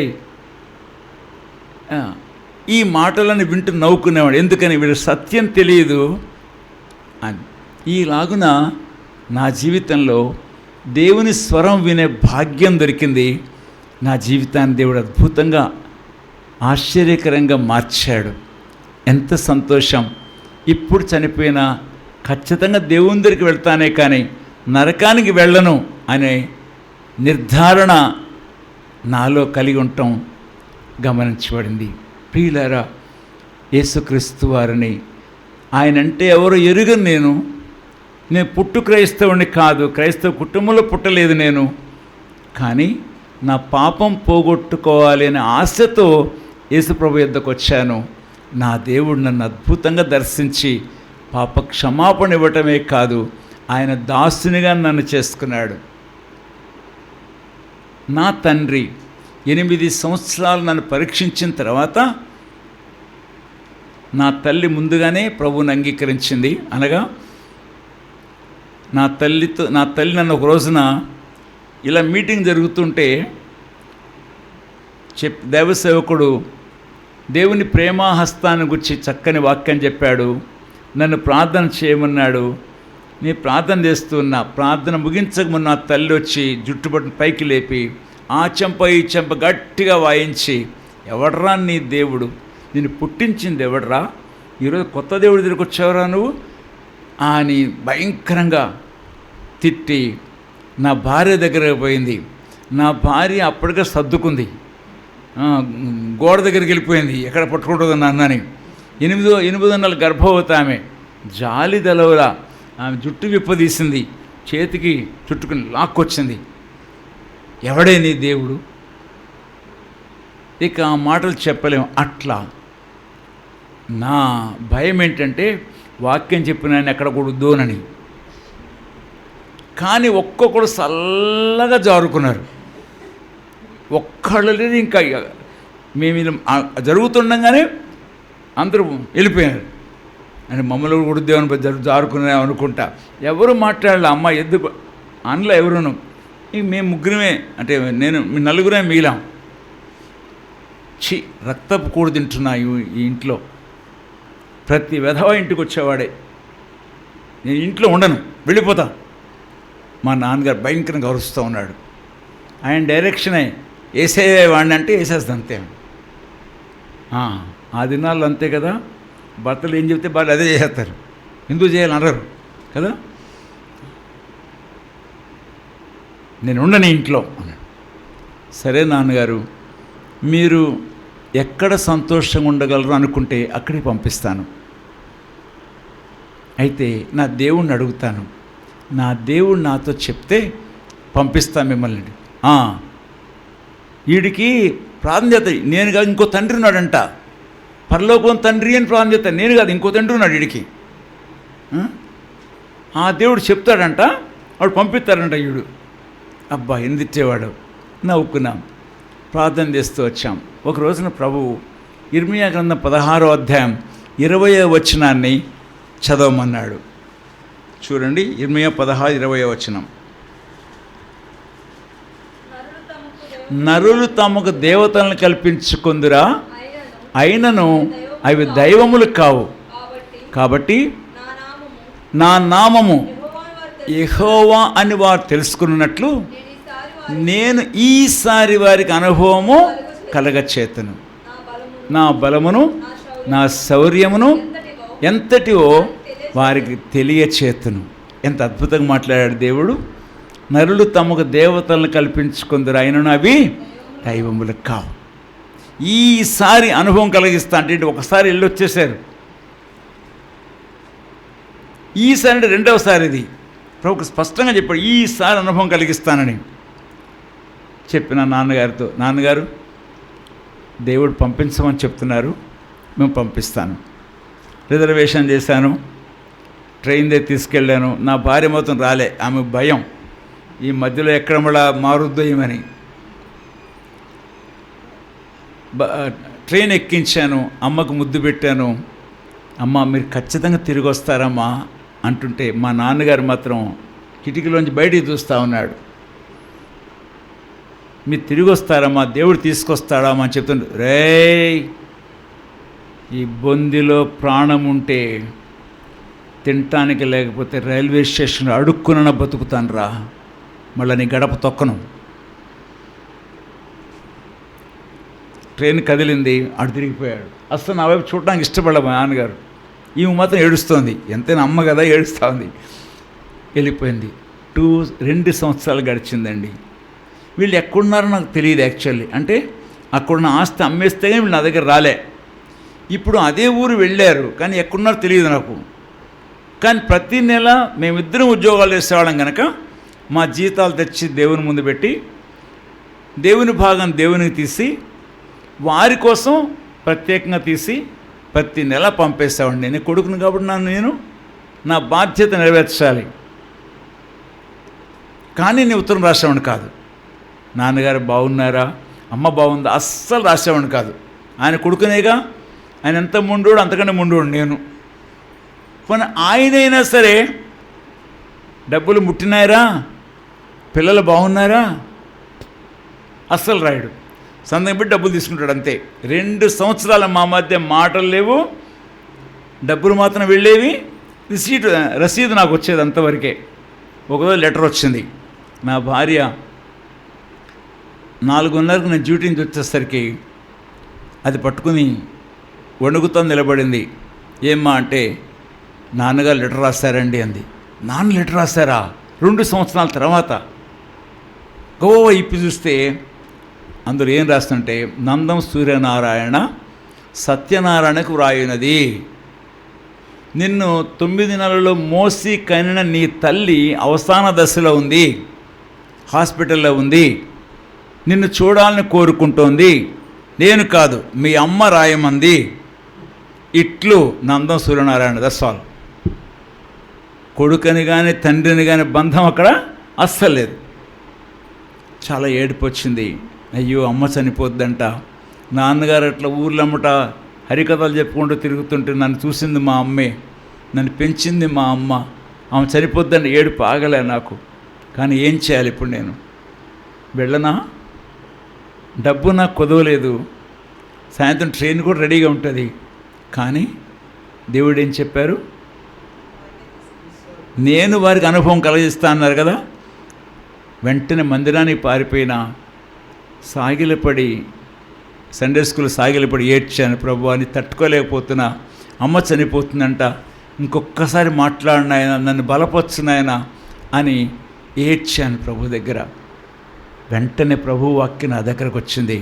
ఈ మాటలను వింటూ నవ్వుకునేవాడు. ఎందుకని? వీడు సత్యం తెలియదు అని. ఈలాగున నా జీవితంలో దేవుని స్వరం వినే భాగ్యం దొరికింది. నా జీవితాన్ని దేవుడు అద్భుతంగా ఆశ్చర్యకరంగా మార్చాడు. ఎంత సంతోషం! ఇప్పుడు చనిపోయినా ఖచ్చితంగా దేవుని దగ్గరికి వెళ్తానే కానీ నరకానికి వెళ్ళను అనే నిర్ధారణ నాలో కలిగి ఉండటం గమనించబడింది. ప్రియులారా, యేసుక్రీస్తు వారిని, ఆయనంటే ఎవరో ఎరుగను. నేను పుట్టు క్రైస్తవుని కాదు, క్రైస్తవ కుటుంబంలో పుట్టలేదు నేను. కానీ నా పాపం పోగొట్టుకోవాలి అనే ఆశతో యేసుప్రభు యొద్దకు వచ్చాను. నా దేవుడు నన్ను అద్భుతంగా దర్శించి పాప క్షమాపణ ఇవ్వటమే కాదు, ఆయన దాసునిగా నన్ను చేసుకున్నాడు. నా తండ్రి 8 సంవత్సరాలు నన్ను పరీక్షించిన తర్వాత నా తల్లి ముందుగానే ప్రభువుని అంగీకరించింది. అనగా నా తల్లి నన్ను ఒక రోజున ఇలా మీటింగ్ జరుగుతుంటే దైవసేవకుడు దేవుని ప్రేమాహస్తాన్ని గురించి చక్కని వాక్యం చెప్పాడు. నన్ను ప్రార్థన చేయమన్నాడు. నేను ప్రార్థన చేస్తున్నా. ప్రార్థన ముగించకమున్న నా తల్లి వచ్చి జుట్టుబట్టు పైకి లేపి ఆ చెంప ఈ చెంప గట్టిగా వాయించి, ఎవడ్రా నీ దేవుడు, నేను పుట్టించింది ఎవడ్రా, ఈరోజు కొత్త దేవుడి దగ్గరికి వచ్చావురా నువ్వు అని భయంకరంగా తిట్టి నా భార్య దగ్గరకు పోయింది. నా భార్య అప్పటికే సర్దుకుంది, గోడ దగ్గరికి వెళ్ళిపోయింది, ఎక్కడ పట్టుకుంటుందో నన్నని. 8 నెలల గర్భవతి ఆమె. జాలి దలవలా ఆమె జుట్టు విప్పదీసింది, చేతికి చుట్టుకుని లాక్కొచ్చింది. ఎవడే నీ దేవుడు? ఇక ఆ మాటలు చెప్పలేము. అట్లా నా భయం ఏంటంటే వాక్యం చెప్పిన ఆయన ఎక్కడ కూడదోనని. కానీ ఒక్కొక్కడు చల్లగా జారుకున్నారు. ఒక్కళ్ళు లేదు. ఇంకా మేము జరుగుతుండగానే అందరూ వెళ్ళిపోయారు. అని మమ్మల్ని కూడా దేవుని జారుకునే అనుకుంటా. ఎవరు మాట్లాడాలి అమ్మ ఎందుకు అందులో ఎవరును. ఇక మేము ముగ్గురమే, అంటే నేను నలుగురే మిగిలాం. రక్తపు కూడు తింటున్నా ఈ ఇంట్లో. ప్రతి విధవ ఇంటికి వచ్చేవాడే. నేను ఇంట్లో ఉండను, వెళ్ళిపోతా. మా నాన్నగారు భయంకరంగా అరుస్తూ ఉన్నాడు. ఆయన డైరెక్షనే వేసేవాడిని అంటే వేసేస్తుంది అంతే. ఆ దినాల్లో అంతే కదా, భర్తలు ఏం చెప్తే వాళ్ళు అదే చేసేస్తారు. ఎందుకు చేయాలి అనరు కదా. నేను ఉండని ఇంట్లో అన్నాడు. సరే నాన్నగారు, మీరు ఎక్కడ సంతోషంగా ఉండగలరు అనుకుంటే అక్కడికి పంపిస్తాను. అయితే నా దేవుణ్ణి అడుగుతాను, నా దేవుడు నాతో చెప్తే పంపిస్తాను మిమ్మల్ని. వీడికి ప్రాధాన్యత నేను కాదు, ఇంకో తండ్రి ఉన్నాడంట. పరలోకం తండ్రి అని ప్రాధాన్యత నేను కాదు, ఇంకో తండ్రి ఉన్నాడు వీడికి. ఆ దేవుడు చెప్తాడంట, వాడు పంపిస్తాడంట. వీడు అబ్బా ఎందుచ్చేవాడు. నవ్వుకున్నాం, ప్రార్థన చేస్తూ వచ్చాం. ఒక రోజున ప్రభువు ఇర్మియా గ్రంథం 16వ అధ్యాయం 20వ వచనాన్ని చదవమన్నాడు. చూడండి, ఇర్మియా 16:20వ వచనం. నరులు తమకు దేవతలను కల్పించుకుందురా, అయినను అవి దైవములు కావు. కాబట్టి నా నామము యెహోవా అని వారు తెలుసుకున్నట్లు నేను ఈసారి వారికి అనుభవము కలగచేతను. నా బలమును నా శౌర్యమును ఎంతటివో వారికి తెలియచేతును. ఎంత అద్భుతంగా మాట్లాడాడు దేవుడు. నరులు తమకు దేవతలను కల్పించుకుందరు, అయినను అవి దైవములు కావు. ఈసారి అనుభవం కలిగిస్తా అంటే ఒకసారి వెళ్ళి వచ్చేసారు, ఈసారి అంటే రెండవసారి ఇది ప్రభుకు స్పష్టంగా చెప్పాడు, ఈసారి అనుభవం కలిగిస్తానని చెప్పిన నాన్నగారితో, నాన్నగారు దేవుడు పంపించమని చెప్తున్నారు, మేము పంపిస్తాను. రిజర్వేషన్ చేశాను, ట్రైన్ దగ్గర తీసుకెళ్ళాను. నా భార్య మొత్తం రాలే, ఆమె భయం ఈ మధ్యలో ఎక్కడ మళ్ళా మారుద్దామని. ట్రైన్ ఎక్కించాను, అమ్మకు ముద్దు పెట్టాను. అమ్మ మీరు ఖచ్చితంగా తిరిగి వస్తారమ్మా అంటుంటే మా నాన్నగారు మాత్రం కిటికీలోంచి బయటికి చూస్తూ ఉన్నాడు. మీరు తిరిగి వస్తారమ్మా, దేవుడు తీసుకొస్తాడమ్మా అని చెప్తుండే. రేయ్, ఈ బొందిలో ప్రాణం ఉంటే తినటానికి లేకపోతే రైల్వే స్టేషన్లో అడుక్కున బతుకుతాను రా, మళ్ళీ నీ గడప తొక్కను. ట్రైన్ కదిలింది, అటు తిరిగిపోయాడు. అసలు నా వైపు చూడడానికి ఇష్టపడలేదు మా నాన్నగారు. ఈమె మాత్రం ఏడుస్తోంది, ఎంతైనా అమ్మ కదా ఏడుస్తూ ఉంది. వెళ్ళిపోయింది. 2 సంవత్సరాలు గడిచిందండి. వీళ్ళు ఎక్కడున్నారో నాకు తెలియదు యాక్చువల్లీ. అంటే అక్కడున్న ఆస్తి అమ్మేస్తే వీళ్ళు నా దగ్గర రాలే. ఇప్పుడు అదే ఊరు వెళ్ళారు, కానీ ఎక్కడున్నారో తెలియదు నాకు. కానీ ప్రతి నెల మేమిద్దరం ఉద్యోగాలు చేసేవాళ్ళం కనుక మా జీతాలు తెచ్చి దేవుని ముందు పెట్టి దేవుని భాగం దేవునికి తీసి వారి కోసం ప్రత్యేకంగా తీసి ప్రతి నెల పంపేసేవాడిని. నేను కొడుకుని కాబట్టి నేను నా బాధ్యత నెరవేర్చాలి. కానీ నేను ఉత్తరం రాసేవాడిని కాదు. నాన్నగారు బాగున్నారా, అమ్మ బాగుందా, అస్సలు రాసేవాడిని కాదు. ఆయన కొడుకునేగా, ఆయన ఎంత ముండోడు అంతకంటే ముండోడు నేను. పోనీ ఆయనైనా సరే డబ్బులు ముట్టినాయరా, పిల్లలు బాగున్నారా, అస్సలు రాయడు. సందేహం పెట్టి డబ్బులు తీసుకుంటాడు అంతే. 2 సంవత్సరాల మా మధ్య మాటలు లేవు, డబ్బులు మాత్రం వెళ్ళేవి, రసీదు నాకు వచ్చేది అంతవరకే. ఒకరోజు లెటర్ వచ్చింది. నా భార్య 4:30కు నేను డ్యూటీ నుంచి వచ్చేసరికి అది పట్టుకుని వణుకుతో నిలబడింది. ఏమ్మా అంటే, నాన్నగారు లెటర్ రాశారండి అంది. నాన్న లెటర్ రాశారా? 2 సంవత్సరాల తర్వాత. గోవా ఇప్పి చూస్తే అందులో ఏం రాస్తుంటే, నందం సూర్యనారాయణ సత్యనారాయణకు వ్రాయినది. నిన్ను 9 నెలల్లో మోసి కనిన నీ తల్లి అవసాన దశలో ఉంది, హాస్పిటల్లో ఉంది, నిన్ను చూడాలని కోరుకుంటోంది, నేను కాదు మీ అమ్మ రాయమంది. ఇట్లు నందం సూర్యనారాయణ. That's all. కొడుకని కానీ తండ్రిని కానీ బంధం అక్కడ అస్సలు లేదు. చాలా ఏడుపు వచ్చింది. అయ్యో అమ్మ చనిపోద్దంట. నాన్నగారు అట్లా ఊర్లమ్మట హరికథలు చెప్పుకుంటూ తిరుగుతుంటే నన్ను చూసింది మా అమ్మే, నన్ను పెంచింది మా అమ్మ, ఆమె చనిపోద్దని ఏడుపు ఆగలే నాకు. కానీ ఏం చేయాలి ఇప్పుడు? నేను వెళ్ళనా? డబ్బు నాకు కుదవలేదు, సాయంత్రం ట్రైన్ కూడా రెడీగా ఉంటుంది. కానీ దేవుడు ఏం చెప్పారు? నేను వారికి అనుభవం కలిగిస్తా అన్నారు కదా. వెంటనే మందిరానికి పారిపోయినా, సాగిలపడి సండే స్కూల్ సాగిలపడి ఏడ్చాను. ప్రభు అని తట్టుకోలేకపోతున్నా, అమ్మ చనిపోతుందంట, ఇంకొక్కసారి మాట్లాడినాయన, నన్ను బలపరుచున్నాయన అని ఏడ్చాను ప్రభు దగ్గర. వెంటనే ప్రభు వాక్యం నా దగ్గరకు వచ్చింది.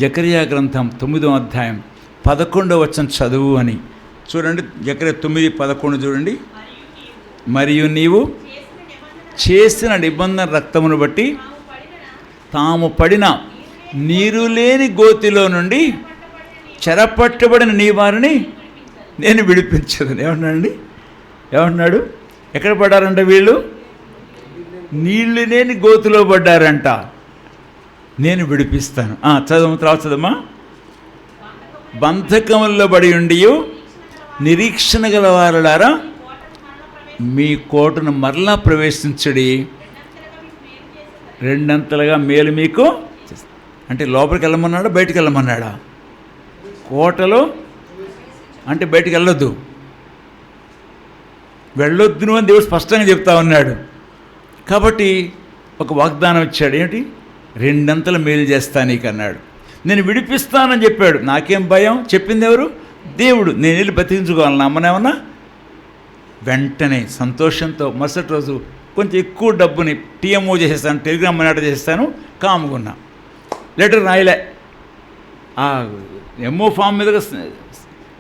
జకరియా గ్రంథం 9వ అధ్యాయం 11వ వచనం చదువు అని. చూడండి, జకరియా 9:11 చూడండి. మరియు నీవు చేసిన నిబంధన రక్తమును బట్టి తాము పడిన నీరు లేని గోతిలో నుండి చెరపట్టబడిన నీ వారిని నేను విడిపించదు. ఏమన్నాడండి? ఏమన్నాడు? ఎక్కడ పడ్డారంట వీళ్ళు? నీళ్ళు లేని గోతిలో పడ్డారంట. నేను విడిపిస్తాను. చదవము, తర్వాత చదవమ్మా. బంధకముల్లో పడి ఉండి నిరీక్షణ గల వారులారా మీ కోటను మరలా ప్రవేశించడి, 2 మేలు మీకు. అంటే లోపలికి వెళ్ళమన్నాడా, బయటికి వెళ్ళమన్నాడా? కోటలో అంటే బయటికి వెళ్ళొద్దు, వెళ్ళొద్దు అని దేవుడు స్పష్టంగా చెప్తా ఉన్నాడు. కాబట్టి ఒక వాగ్దానం ఇచ్చాడు. ఏంటి? 2 మేలు చేస్తా నీకు అన్నాడు. నేను విడిపిస్తానని చెప్పాడు. నాకేం భయం? చెప్పింది ఎవరు? దేవుడు. నేను వెళ్ళి బతికించుకోవాలి నా అమ్మనేమన్నా. వెంటనే సంతోషంతో మరుసటి రోజు కొంచెం ఎక్కువ డబ్బుని టీఎంఓ చేసేస్తాను, టెలిగ్రామ్ అన్నట్టు చేసేస్తాను, కాముకున్నా. లెటర్ రాయలే. ఎంఓ ఫామ్ మీద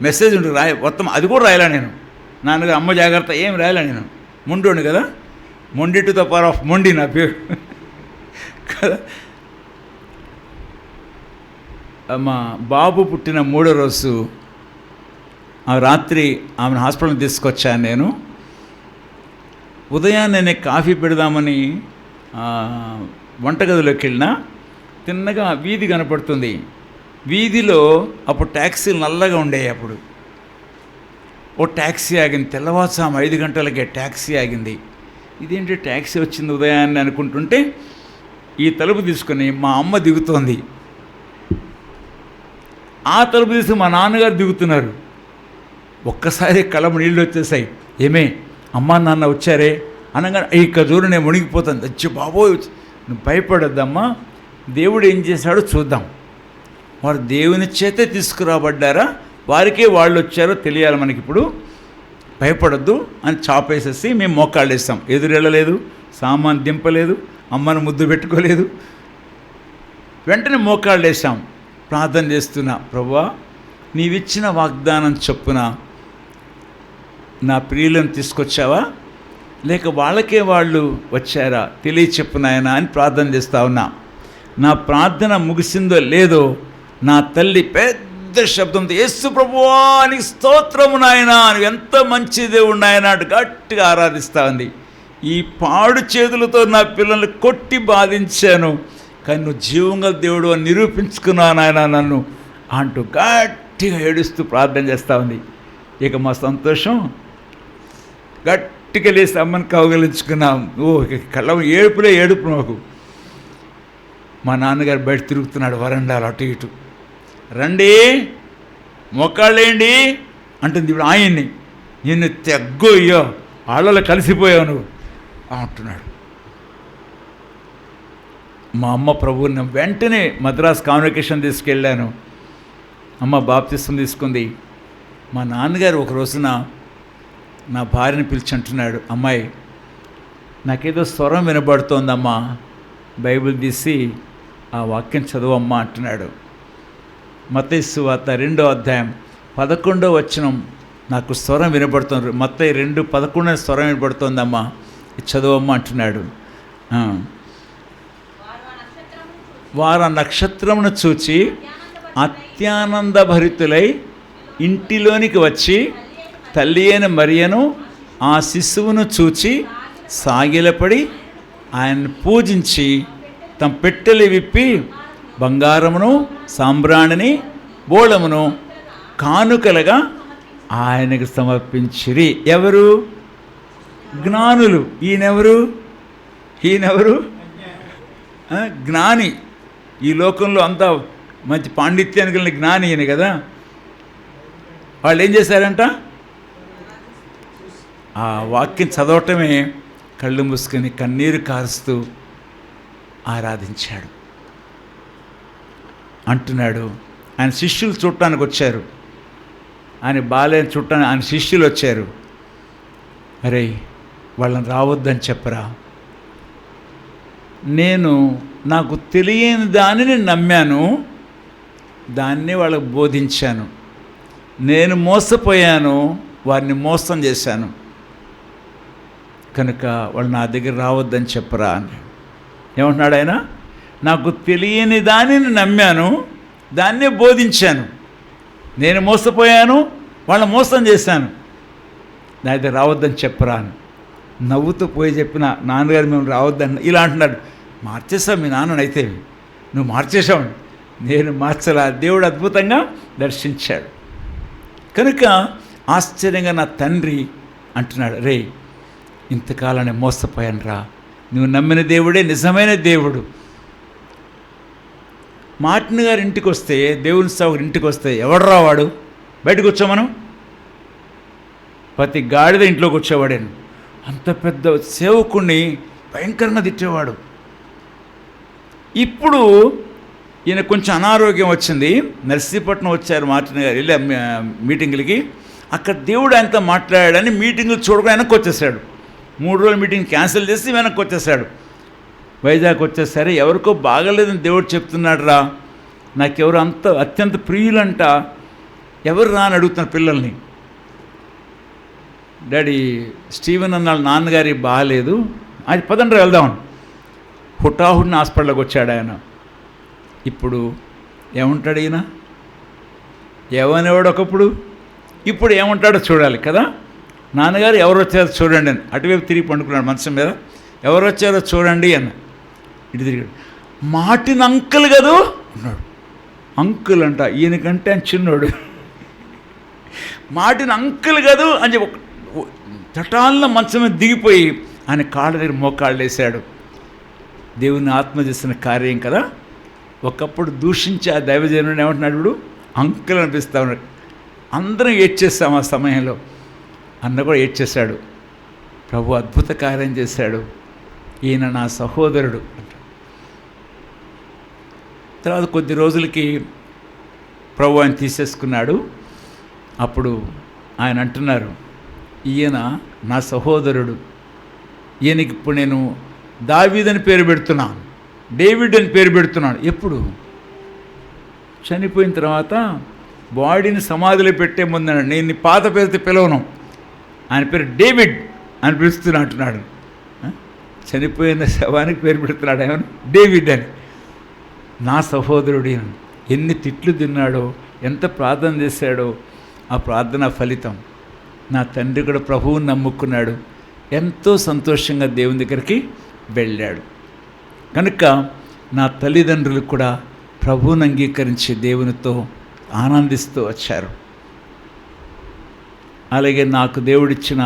మెసేజ్ ఉంటుంది మొత్తం అది కూడా రాయలే నేను. నాన్నగారు అమ్మ జాగ్రత్త ఏం రాయలే నేను. మొండోని కదా, మొండి టు ద పవర్ ఆఫ్ మొండి నా పేరు కదా. మా బాబు పుట్టిన 3వ రోజు ఆ రాత్రి ఆమెను హాస్పిటల్కి తీసుకొచ్చాను నేను. ఉదయాన్నే నేను కాఫీ పెడదామని వంటగదిలోకి వెళ్ళినా తిన్నగా వీధి కనపడుతుంది. వీధిలో అప్పుడు ట్యాక్సీలు నల్లగా ఉండేవి. అప్పుడు ఓ ట్యాక్సీ ఆగింది. తెల్లవారుజాము 5 గంటలకే ట్యాక్సీ ఆగింది. ఇదేంటి ట్యాక్సీ వచ్చింది ఉదయాన్నే అనుకుంటుంటే ఈ తలుపు తీసుకొని మా అమ్మ దిగుతోంది. ఆ తలుపు తీసి మా నాన్నగారు దిగుతున్నారు. ఒక్కసారి కళ్ళము నీళ్ళు వచ్చేసాయి. ఏమే అమ్మా నాన్న వచ్చారే అనగానే ఇక్కడ చూడు నేను మునిగిపోతాను. వచ్చి బాబోయ్ నువ్వు భయపడొద్దమ్మా, దేవుడు ఏం చేశాడో చూద్దాం. వారు దేవుని చేతే తీసుకురాబడ్డారా, వారికే వాళ్ళు వచ్చారో తెలియాలి మనకి. ఇప్పుడు భయపడొద్దు అని చాపేసేసి మేము మోకాళ్ళు వేస్తాం. ఎదురెళ్ళలేదు, సామాన్ దింపలేదు, అమ్మను ముద్దు పెట్టుకోలేదు. వెంటనే మోకాళ్ళు వేసాం. ప్రార్థన చేస్తున్నా, ప్రభువా నీవిచ్చిన వాగ్దానం చొప్పున నా ప్రియులను తీసుకొచ్చావా, లేక వాళ్ళకే వాళ్ళు వచ్చారా తెలియచెప్పు నాయనా అని ప్రార్థన చేస్తా ఉన్నా. నా ప్రార్థన ముగిసిందో లేదో నా తల్లి పెద్ద శబ్దంతో యేసు ప్రభువా నీకు స్తోత్రము నాయనా, నువ్వు ఎంత మంచి దేవుడు నాయనా అంటూ గట్టిగా ఆరాధిస్తూ ఉంది. ఈ పాడు చేతులతో నా పిల్లల్ని కొట్టి బాధించాను, కానీ నువ్వు జీవంగా దేవుడు అని నిరూపించుకున్నాను ఆయన నన్ను అంటూ గట్టిగా ఏడుస్తూ ప్రార్థన చేస్తూ ఉంది. ఇక మా సంతోషం గట్టిగా లేసి అమ్మని కౌగలించుకున్నాం. కళ్ళ ఏడుపు మాకు. మా నాన్నగారు బయట తిరుగుతున్నాడు వరండాలు అటు ఇటు. రండి మొక్కాళ్ళేయండి అంటుంది ఇప్పుడు ఆయన్ని. నిన్ను తెగ్గోయ్యో వాళ్ళలో కలిసిపోయావు నువ్వు అంటున్నాడు. మా అమ్మ ప్రభువుని వెంటనే మద్రాస్ కాన్వకేషన్ తీసుకెళ్ళాను. అమ్మ బాప్తిస్తం తీసుకుంది. మా నాన్నగారు ఒక రోజున నా భార్యని పిలిచి అంటున్నాడు, అమ్మాయి నాకేదో స్వరం వినబడుతోందమ్మా, బైబిల్ తీసి ఆ వాక్యం చదువమ్మా అంటున్నాడు. మత్తయి సువార్త 2వ అధ్యాయం 11వ వచనం నాకు స్వరం వినబడుతుంది. మత్తయి 2:11 స్వరం వినబడుతోందమ్మా, చదువమ్మా అంటున్నాడు. వారు ఆ నక్షత్రమును చూచి అత్యానంద భరితులై ఇంటిలోనికి వచ్చి తల్లి అయిన మరియను ఆ శిశువును చూచి సాగిలపడి ఆయన్ని పూజించి తమ పెట్టెలు విప్పి బంగారమును సాంబ్రాణిని బోళమును కానుకలుగా ఆయనకు సమర్పించిరి. ఎవరు? జ్ఞానులు. ఈయనెవరు? జ్ఞాని. ఈ లోకంలో అంతా మంచి పాండిత్యానికి వెళ్ళిన జ్ఞాని ఈయన కదా. వాళ్ళు ఏం చేశారంట? ఆ వాక్యం చదవటమే కళ్ళు మూసుకొని కన్నీరు కారుస్తూ ఆరాధించాడు అంటున్నాడు. ఆయన శిష్యులు చూడటానికి వచ్చారు. ఆయన బాలేని చూడటానికి ఆయన శిష్యులు వచ్చారు. అరే వాళ్ళని రావద్దని చెప్పరా, నాకు తెలియని దానిని నమ్మాను, దాన్ని వాళ్ళకు బోధించాను, నేను మోసపోయాను, వారిని మోసం చేశాను, కనుక వాళ్ళు నా దగ్గర రావద్దని చెప్పరా అని ఏమంటున్నాడు ఆయన? నాకు తెలియని దానిని నమ్మాను, దాన్నే బోధించాను, నేను మోసపోయాను, వాళ్ళని మోసం చేశాను, నా దగ్గర రావద్దని చెప్పరా అని నవ్వుతూ పోయి చెప్పిన నాన్నగారు మేము రావద్దని ఇలా అంటున్నాడు. మార్చేసావు మీ నాన్ననైతే, నువ్వు మార్చేసావు. నేను మార్చలా. దేవుడు అద్భుతంగా దర్శించాడు. కనుక ఆశ్చర్యంగా నా తండ్రి అంటున్నాడు, రే ఇంతకాలం నేను మోసపోయాను రా, నువ్వు నమ్మిన దేవుడే నిజమైన దేవుడు. మార్టిన్ గారి ఇంటికి వస్తే, దేవుని సేవకుడి ఇంటికి వస్తే ఎవడు రావాడు? బయటకు వచ్చామను ప్రతి గాడిద ఇంట్లోకి వచ్చేవాడాను. అంత పెద్ద సేవకుడిని భయంకరంగా తిట్టేవాడు. ఇప్పుడు ఈయన కొంచెం అనారోగ్యం వచ్చింది. నర్సీపట్నం వచ్చారు మార్టిన్ గారు, వెళ్ళి మీటింగులకి. అక్కడ దేవుడు ఆయనతో మాట్లాడాడని మీటింగులు చూడకుండా వెనక్కి వచ్చేసాడు. 3 రోజుల మీటింగ్ క్యాన్సిల్ చేసి వెనక్కి వచ్చేసాడు. వైజాగ్ వచ్చేసరి ఎవరికో బాగలేదని దేవుడు చెప్తున్నాడు రా, నాకెవరు అత్యంత ప్రియులంట, ఎవరు రా అని అడుగుతున్న పిల్లల్ని. డాడీ స్టీవెన్ అన్నాడు నాన్నగారి బాగాలేదు, అది పదండ్రా వెళ్దామని హుటాహుడిని హాస్పిటల్కి వచ్చాడు ఆయన. ఇప్పుడు ఏమంటాడు ఈయన? ఏమనేవాడు ఒకప్పుడు, ఇప్పుడు ఏమంటాడో చూడాలి కదా. నాన్నగారు ఎవరు వచ్చారో చూడండి అని అటువైపు తిరిగి పండుకున్నాడు మంచం మీద. ఎవరు వచ్చారో చూడండి అన్న. ఇటు తిరిగాడు. మార్టిన్ అంకుల్ కదూ అన్నాడు. అంకుల్ అంట, ఈయనకంటే ఆయన చిన్నోడు. మార్టిన్ అంకుల్ కదూ అని చెప్పి చటాలన మంచం మీద దిగిపోయి ఆయన కాళ్ళ దగ్గర మోకాళ్ళు వేశాడు. దేవుని ఆత్మ చేసిన కార్యం కదా. ఒకప్పుడు దూషించి ఆ దైవజనుడు ఏమంటున్నాడు, ఇప్పుడు అంకుల్ అనిపిస్తా ఉన్నాడు. అందరం ఏడ్చేస్తాం ఆ సమయంలో. అన్న కూడా ఏడ్చేశాడు. ప్రభు అద్భుత కార్యం చేశాడు, ఈయన నా సహోదరుడు. తర్వాత కొద్ది రోజులకి ప్రభు ఆయన తీసేసుకున్నాడు. అప్పుడు ఆయన అంటున్నారు, ఈయన నా సహోదరుడు, ఈయనకి ఇప్పుడు నేను దావీద్ అని పేరు పెడుతున్నాను, డేవిడ్ అని పేరు పెడుతున్నాను. ఎప్పుడు? చనిపోయిన తర్వాత బాడీని సమాధిలో పెట్టే ముందన్నాడు, నేను నీ పాత పేరుతో పిలవను, ఆయన పేరు డేవిడ్ అని పిలుస్తున్నా అంటున్నాడు. చనిపోయిన శవానికి పేరు పెడుతున్నాడు ఏమని, డేవిడ్ అని. నా సహోదరుడు ఎన్ని తిట్లు తిన్నాడో, ఎంత ప్రార్థన చేశాడో, ఆ ప్రార్థన ఫలితం. నా తండ్రి కూడా ప్రభువుని నమ్ముకున్నాడు, ఎంతో సంతోషంగా దేవుని దగ్గరికి వెళ్ళాడు. కనుక నా తల్లిదండ్రులు కూడా ప్రభువుని అంగీకరించి దేవునితో ఆనందిస్తూ వచ్చారు. అలాగే నాకు దేవుడిచ్చిన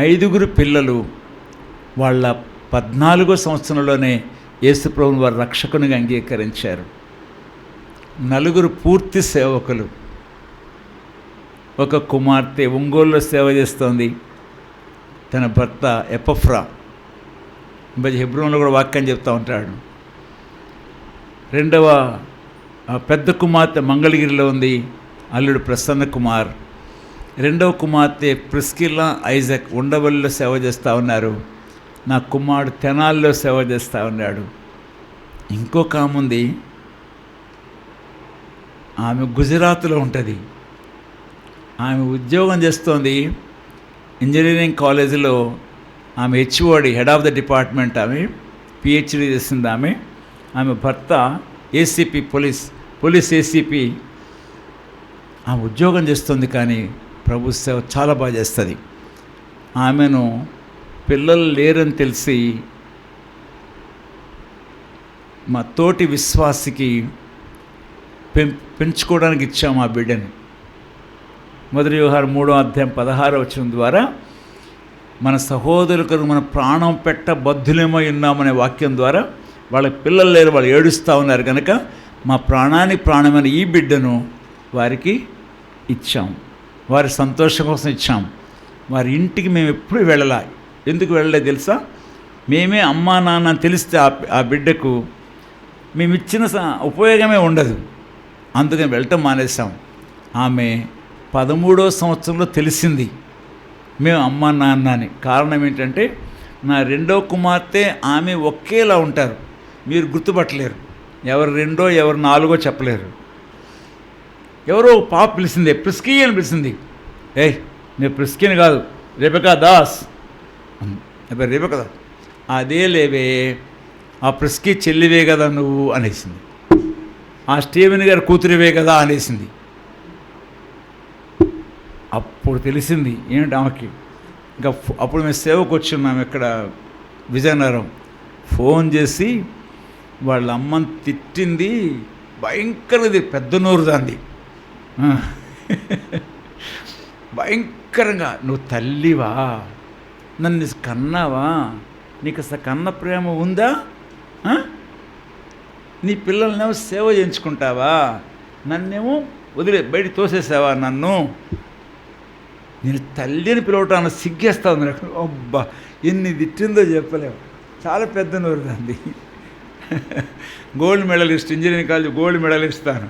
5 పిల్లలు వాళ్ళ 14వ సంవత్సరంలోనే యేసు ప్రభువుని వారు రక్షకునిగా అంగీకరించారు. 4 పూర్తి సేవకులు. ఒక కుమార్తె ఒంగోలులో సేవ చేస్తోంది, తన భర్త ఎపఫ్రా హెబ్రోన్లో కూడా వాక్యం చెప్తూ ఉంటాడు. 2వ పెద్ద కుమార్తె మంగళగిరిలో ఉంది, అల్లుడు ప్రసన్న కుమార్. 2వ కుమార్తె ప్రిస్కిల్లా ఐజక్ ఉండవల్లిలో సేవ చేస్తూ ఉన్నారు. నా కుమారుడు తెనాల్లో సేవ చేస్తూ ఉన్నాడు. ఇంకొక ఆమె ఉంది, ఆమె గుజరాత్లో ఉంటుంది. ఆమె ఉద్యోగం చేస్తోంది ఇంజనీరింగ్ కాలేజీలో. ఆమె HOD, head of the department. ఆమె పిహెచ్డి చేసింది. ఆమె భర్త ఏసీపీ, పోలీస్ ఏసీపీ. ఆమె ఉద్యోగం చేస్తుంది, కానీ ప్రభు సేవ చాలా బాగా చేస్తుంది. ఆమెను పిల్లలు లేరని తెలిసి మా తోటి విశ్వాసికి పెంచుకోవడానికి ఇచ్చాము ఆ బిడ్డని. మొదటి వ్యవహారం 3వ అధ్యాయం 16వ వచనం ద్వారా మన సహోదరులకు మన ప్రాణం పెట్ట బద్ధులేమో ఉన్నామనే వాక్యం ద్వారా వాళ్ళకి పిల్లలు లేరు, వాళ్ళు ఏడుస్తూ ఉన్నారు కనుక మా ప్రాణానికి ప్రాణమైన ఈ బిడ్డను వారికి ఇచ్చాం. వారి సంతోషం కోసం ఇచ్చాం. వారి ఇంటికి మేము ఎప్పుడు వెళ్ళాలి. ఎందుకు వెళ్ళలేదు తెలుసా? మేమే అమ్మా నాన్న అని తెలిస్తే ఆ బిడ్డకు మేము ఇచ్చిన ఉపయోగమే ఉండదు. అందుకని వెళ్ళటం మానేసాం. ఆమె 13వ సంవత్సరంలో తెలిసింది మేము అమ్మా నాన్న అని. కారణం ఏంటంటే నా 2వ కుమార్తె ఆమె ఒకేలా ఉంటారు, మీరు గుర్తుపట్టలేరు. ఎవరు 2ో ఎవరు 4గో చెప్పలేరు. ఎవరో పాప పిలిచింది, ప్రిస్కీ అని పిలిచింది. నేను ప్రిస్కీని కాదు, రెబెకా దాస్. రెబెకా దాస్. అదే లేవే, ఆ ప్రిస్కీ చెల్లివే కదా నువ్వు అనేసింది. ఆ స్టీవెన్ గారి కూతురివే కదా అనేసింది. అప్పుడు తెలిసింది ఏంటి ఆమెకి. ఇంకా అప్పుడు మేము సేవకు వచ్చున్నాము ఇక్కడ విజయనగరం. ఫోన్ చేసి వాళ్ళ అమ్మని తిట్టింది భయంకరది, పెద్ద నోరు దాంది. భయంకరంగా, నువ్వు తల్లివా, నన్ను కన్నావా, నీకు అసలు కన్న ప్రేమ ఉందా, నీ పిల్లల్నేమో సేవ చేయించుకుంటావా, నన్నేమో బయట తోసేసావా, నన్ను నేను తల్లి అని పిలవటాన్ని సిగ్గేస్తా ఉంది నాకు. అబ్బా ఎన్ని తిట్టిందో చెప్పలేవు. చాలా పెద్ద నోరు దాన్ని. Gold medallist, engineering college gold medallist తాను.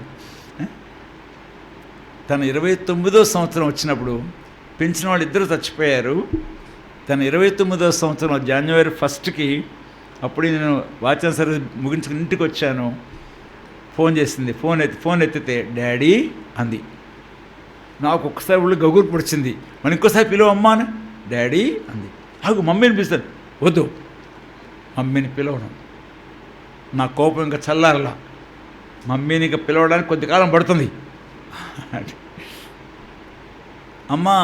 తన 29వ సంవత్సరం వచ్చినప్పుడు పెంచిన వాళ్ళు 2 చచ్చిపోయారు. తన 29వ సంవత్సరం జనవరి 1కి అప్పుడు నేను వాచన సర్వీస్ ముగించుకుని ఇంటికి వచ్చాను. ఫోన్ చేసింది. ఫోన్ ఎత్తితే డాడీ అంది. నాకు ఒక్కసారి ఒళ్ళు గగురు పొడిచింది. మనం ఇంకోసారి పిలువమ్మా అని. డాడీ అంది. నాకు మమ్మీని పిలుస్తాను. వద్దు, మమ్మీని పిలవడం. నా కోపం ఇంకా చల్లారలా. మమ్మీని ఇంకా పిలవడానికి కొద్దికాలం పడుతుంది. అమ్మా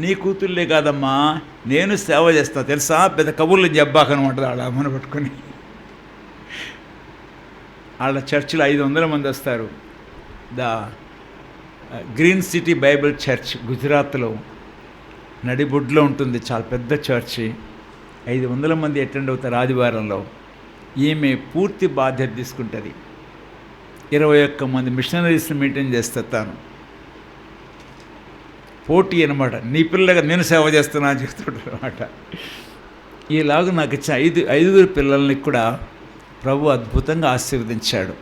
నీ కూతుళ్ళే కాదమ్మా, నేను సేవ చేస్తా తెలుసా, పెద్ద కబుర్లు జబ్బాకనమాట. వాళ్ళ అమ్మను పట్టుకొని వాళ్ళ చర్చిలో 500 మంది వస్తారు. The green city Bible church గుజరాత్లో నడిబొడ్లో ఉంటుంది. చాలా పెద్ద చర్చి. 500 మంది అటెండ్ అవుతారు ఆదివారంలో. ఈమె పూర్తి బాధ్యత తీసుకుంటుంది. 21 మంది మిషనరీస్ని మెయింటైన్ చేస్తా తాను. పోటీ అనమాట. నీ పిల్లగా నేను సేవ చేస్తున్నా అని చెప్తుంటాడు అనమాట. ఈలాగా నాకు ఇచ్చిన 5 పిల్లల్ని కూడా ప్రభు అద్భుతంగా ఆశీర్వదించాడు.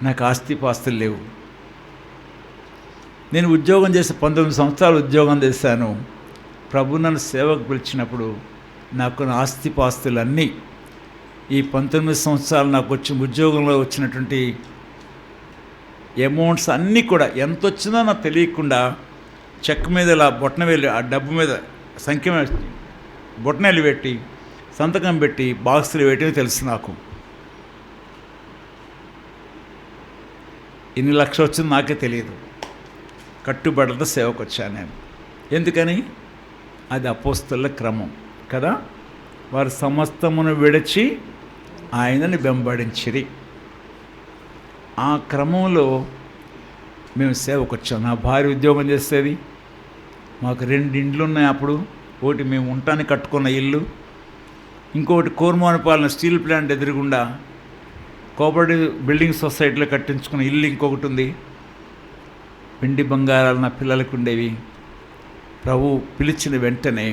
నాకు ఆస్తిపాస్తులు లేవు. నేను ఉద్యోగం చేసి 19 సంవత్సరాలు ఉద్యోగం చేశాను. ప్రభు నన్ను సేవకు పిలిచినప్పుడు నాకు నా ఆస్తిపాస్తులన్నీ ఈ 19 సంవత్సరాలు నాకు ఉద్యోగంలో వచ్చినటువంటి అమౌంట్స్ అన్నీ కూడా ఎంత వచ్చిందో నాకు తెలియకుండా చెక్ మీద ఇలా బొట్టనవేలు, ఆ డబ్బు మీద సంఖ్య బొట్టనవేలు పెట్టి సంతకం పెట్టి బాక్సులు వేయటమే తెలుసు నాకు. ఎన్ని లక్షలు వచ్చిందో నాకే తెలియదు. కట్టుబడులతో సేవకు వచ్చాను నేను. ఎందుకని? అది అపోస్తలుల క్రమం కదా. వారు సమస్తమును విడిచి ఆయనని వెంబడించిరి. ఆ క్రమంలో మేము సేవకు వచ్చాం. నా భార్య ఉద్యోగం చేసేది. మాకు 2 ఇండ్లు ఉన్నాయి అప్పుడు. ఒకటి మేము ఉండటానికి కట్టుకున్న ఇల్లు, ఇంకొకటి కోర్మానపాలెం స్టీల్ ప్లాంట్ ఎదురుగుండా కోఆపరేటివ్ బిల్డింగ్ సొసైటీలో కట్టించుకున్న ఇల్లు ఇంకొకటి ఉంది. వెండి బంగారాలు నా పిల్లలకు ఉండేవి. ప్రభు పిలిచిన వెంటనే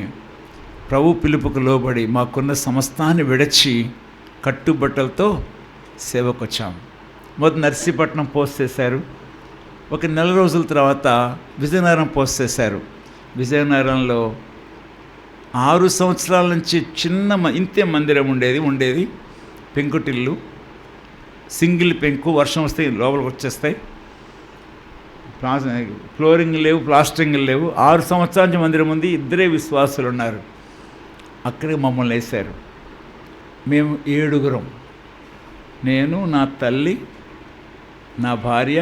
ప్రభు పిలుపుకు లోబడి మాకున్న సమస్తాన్ని విడచి కట్టుబట్టలతో సేవకు వచ్చాం. మొదటి నర్సీపట్నం పోస్ట్ చేశారు. ఒక నెల రోజుల తర్వాత విజయనగరం పోస్ట్ చేశారు. విజయనగరంలో 6 సంవత్సరాల నుంచి చిన్న ఇంతే మందిరం ఉండేది. పెంకుటిల్లు, సింగిల్ పెంకు. వర్షం వస్తే లోపలికి వచ్చేస్తాయి. ఫ్లోరింగ్ లేవు, ప్లాస్టరింగ్ లేవు. 6 సంవత్సరాల నుంచి మందిరం ఉంది. 2 విశ్వాసులు ఉన్నారు. అక్కడే మమ్మల్ని వేశారు. మేము 7 నేను, నా తల్లి, నా భార్య,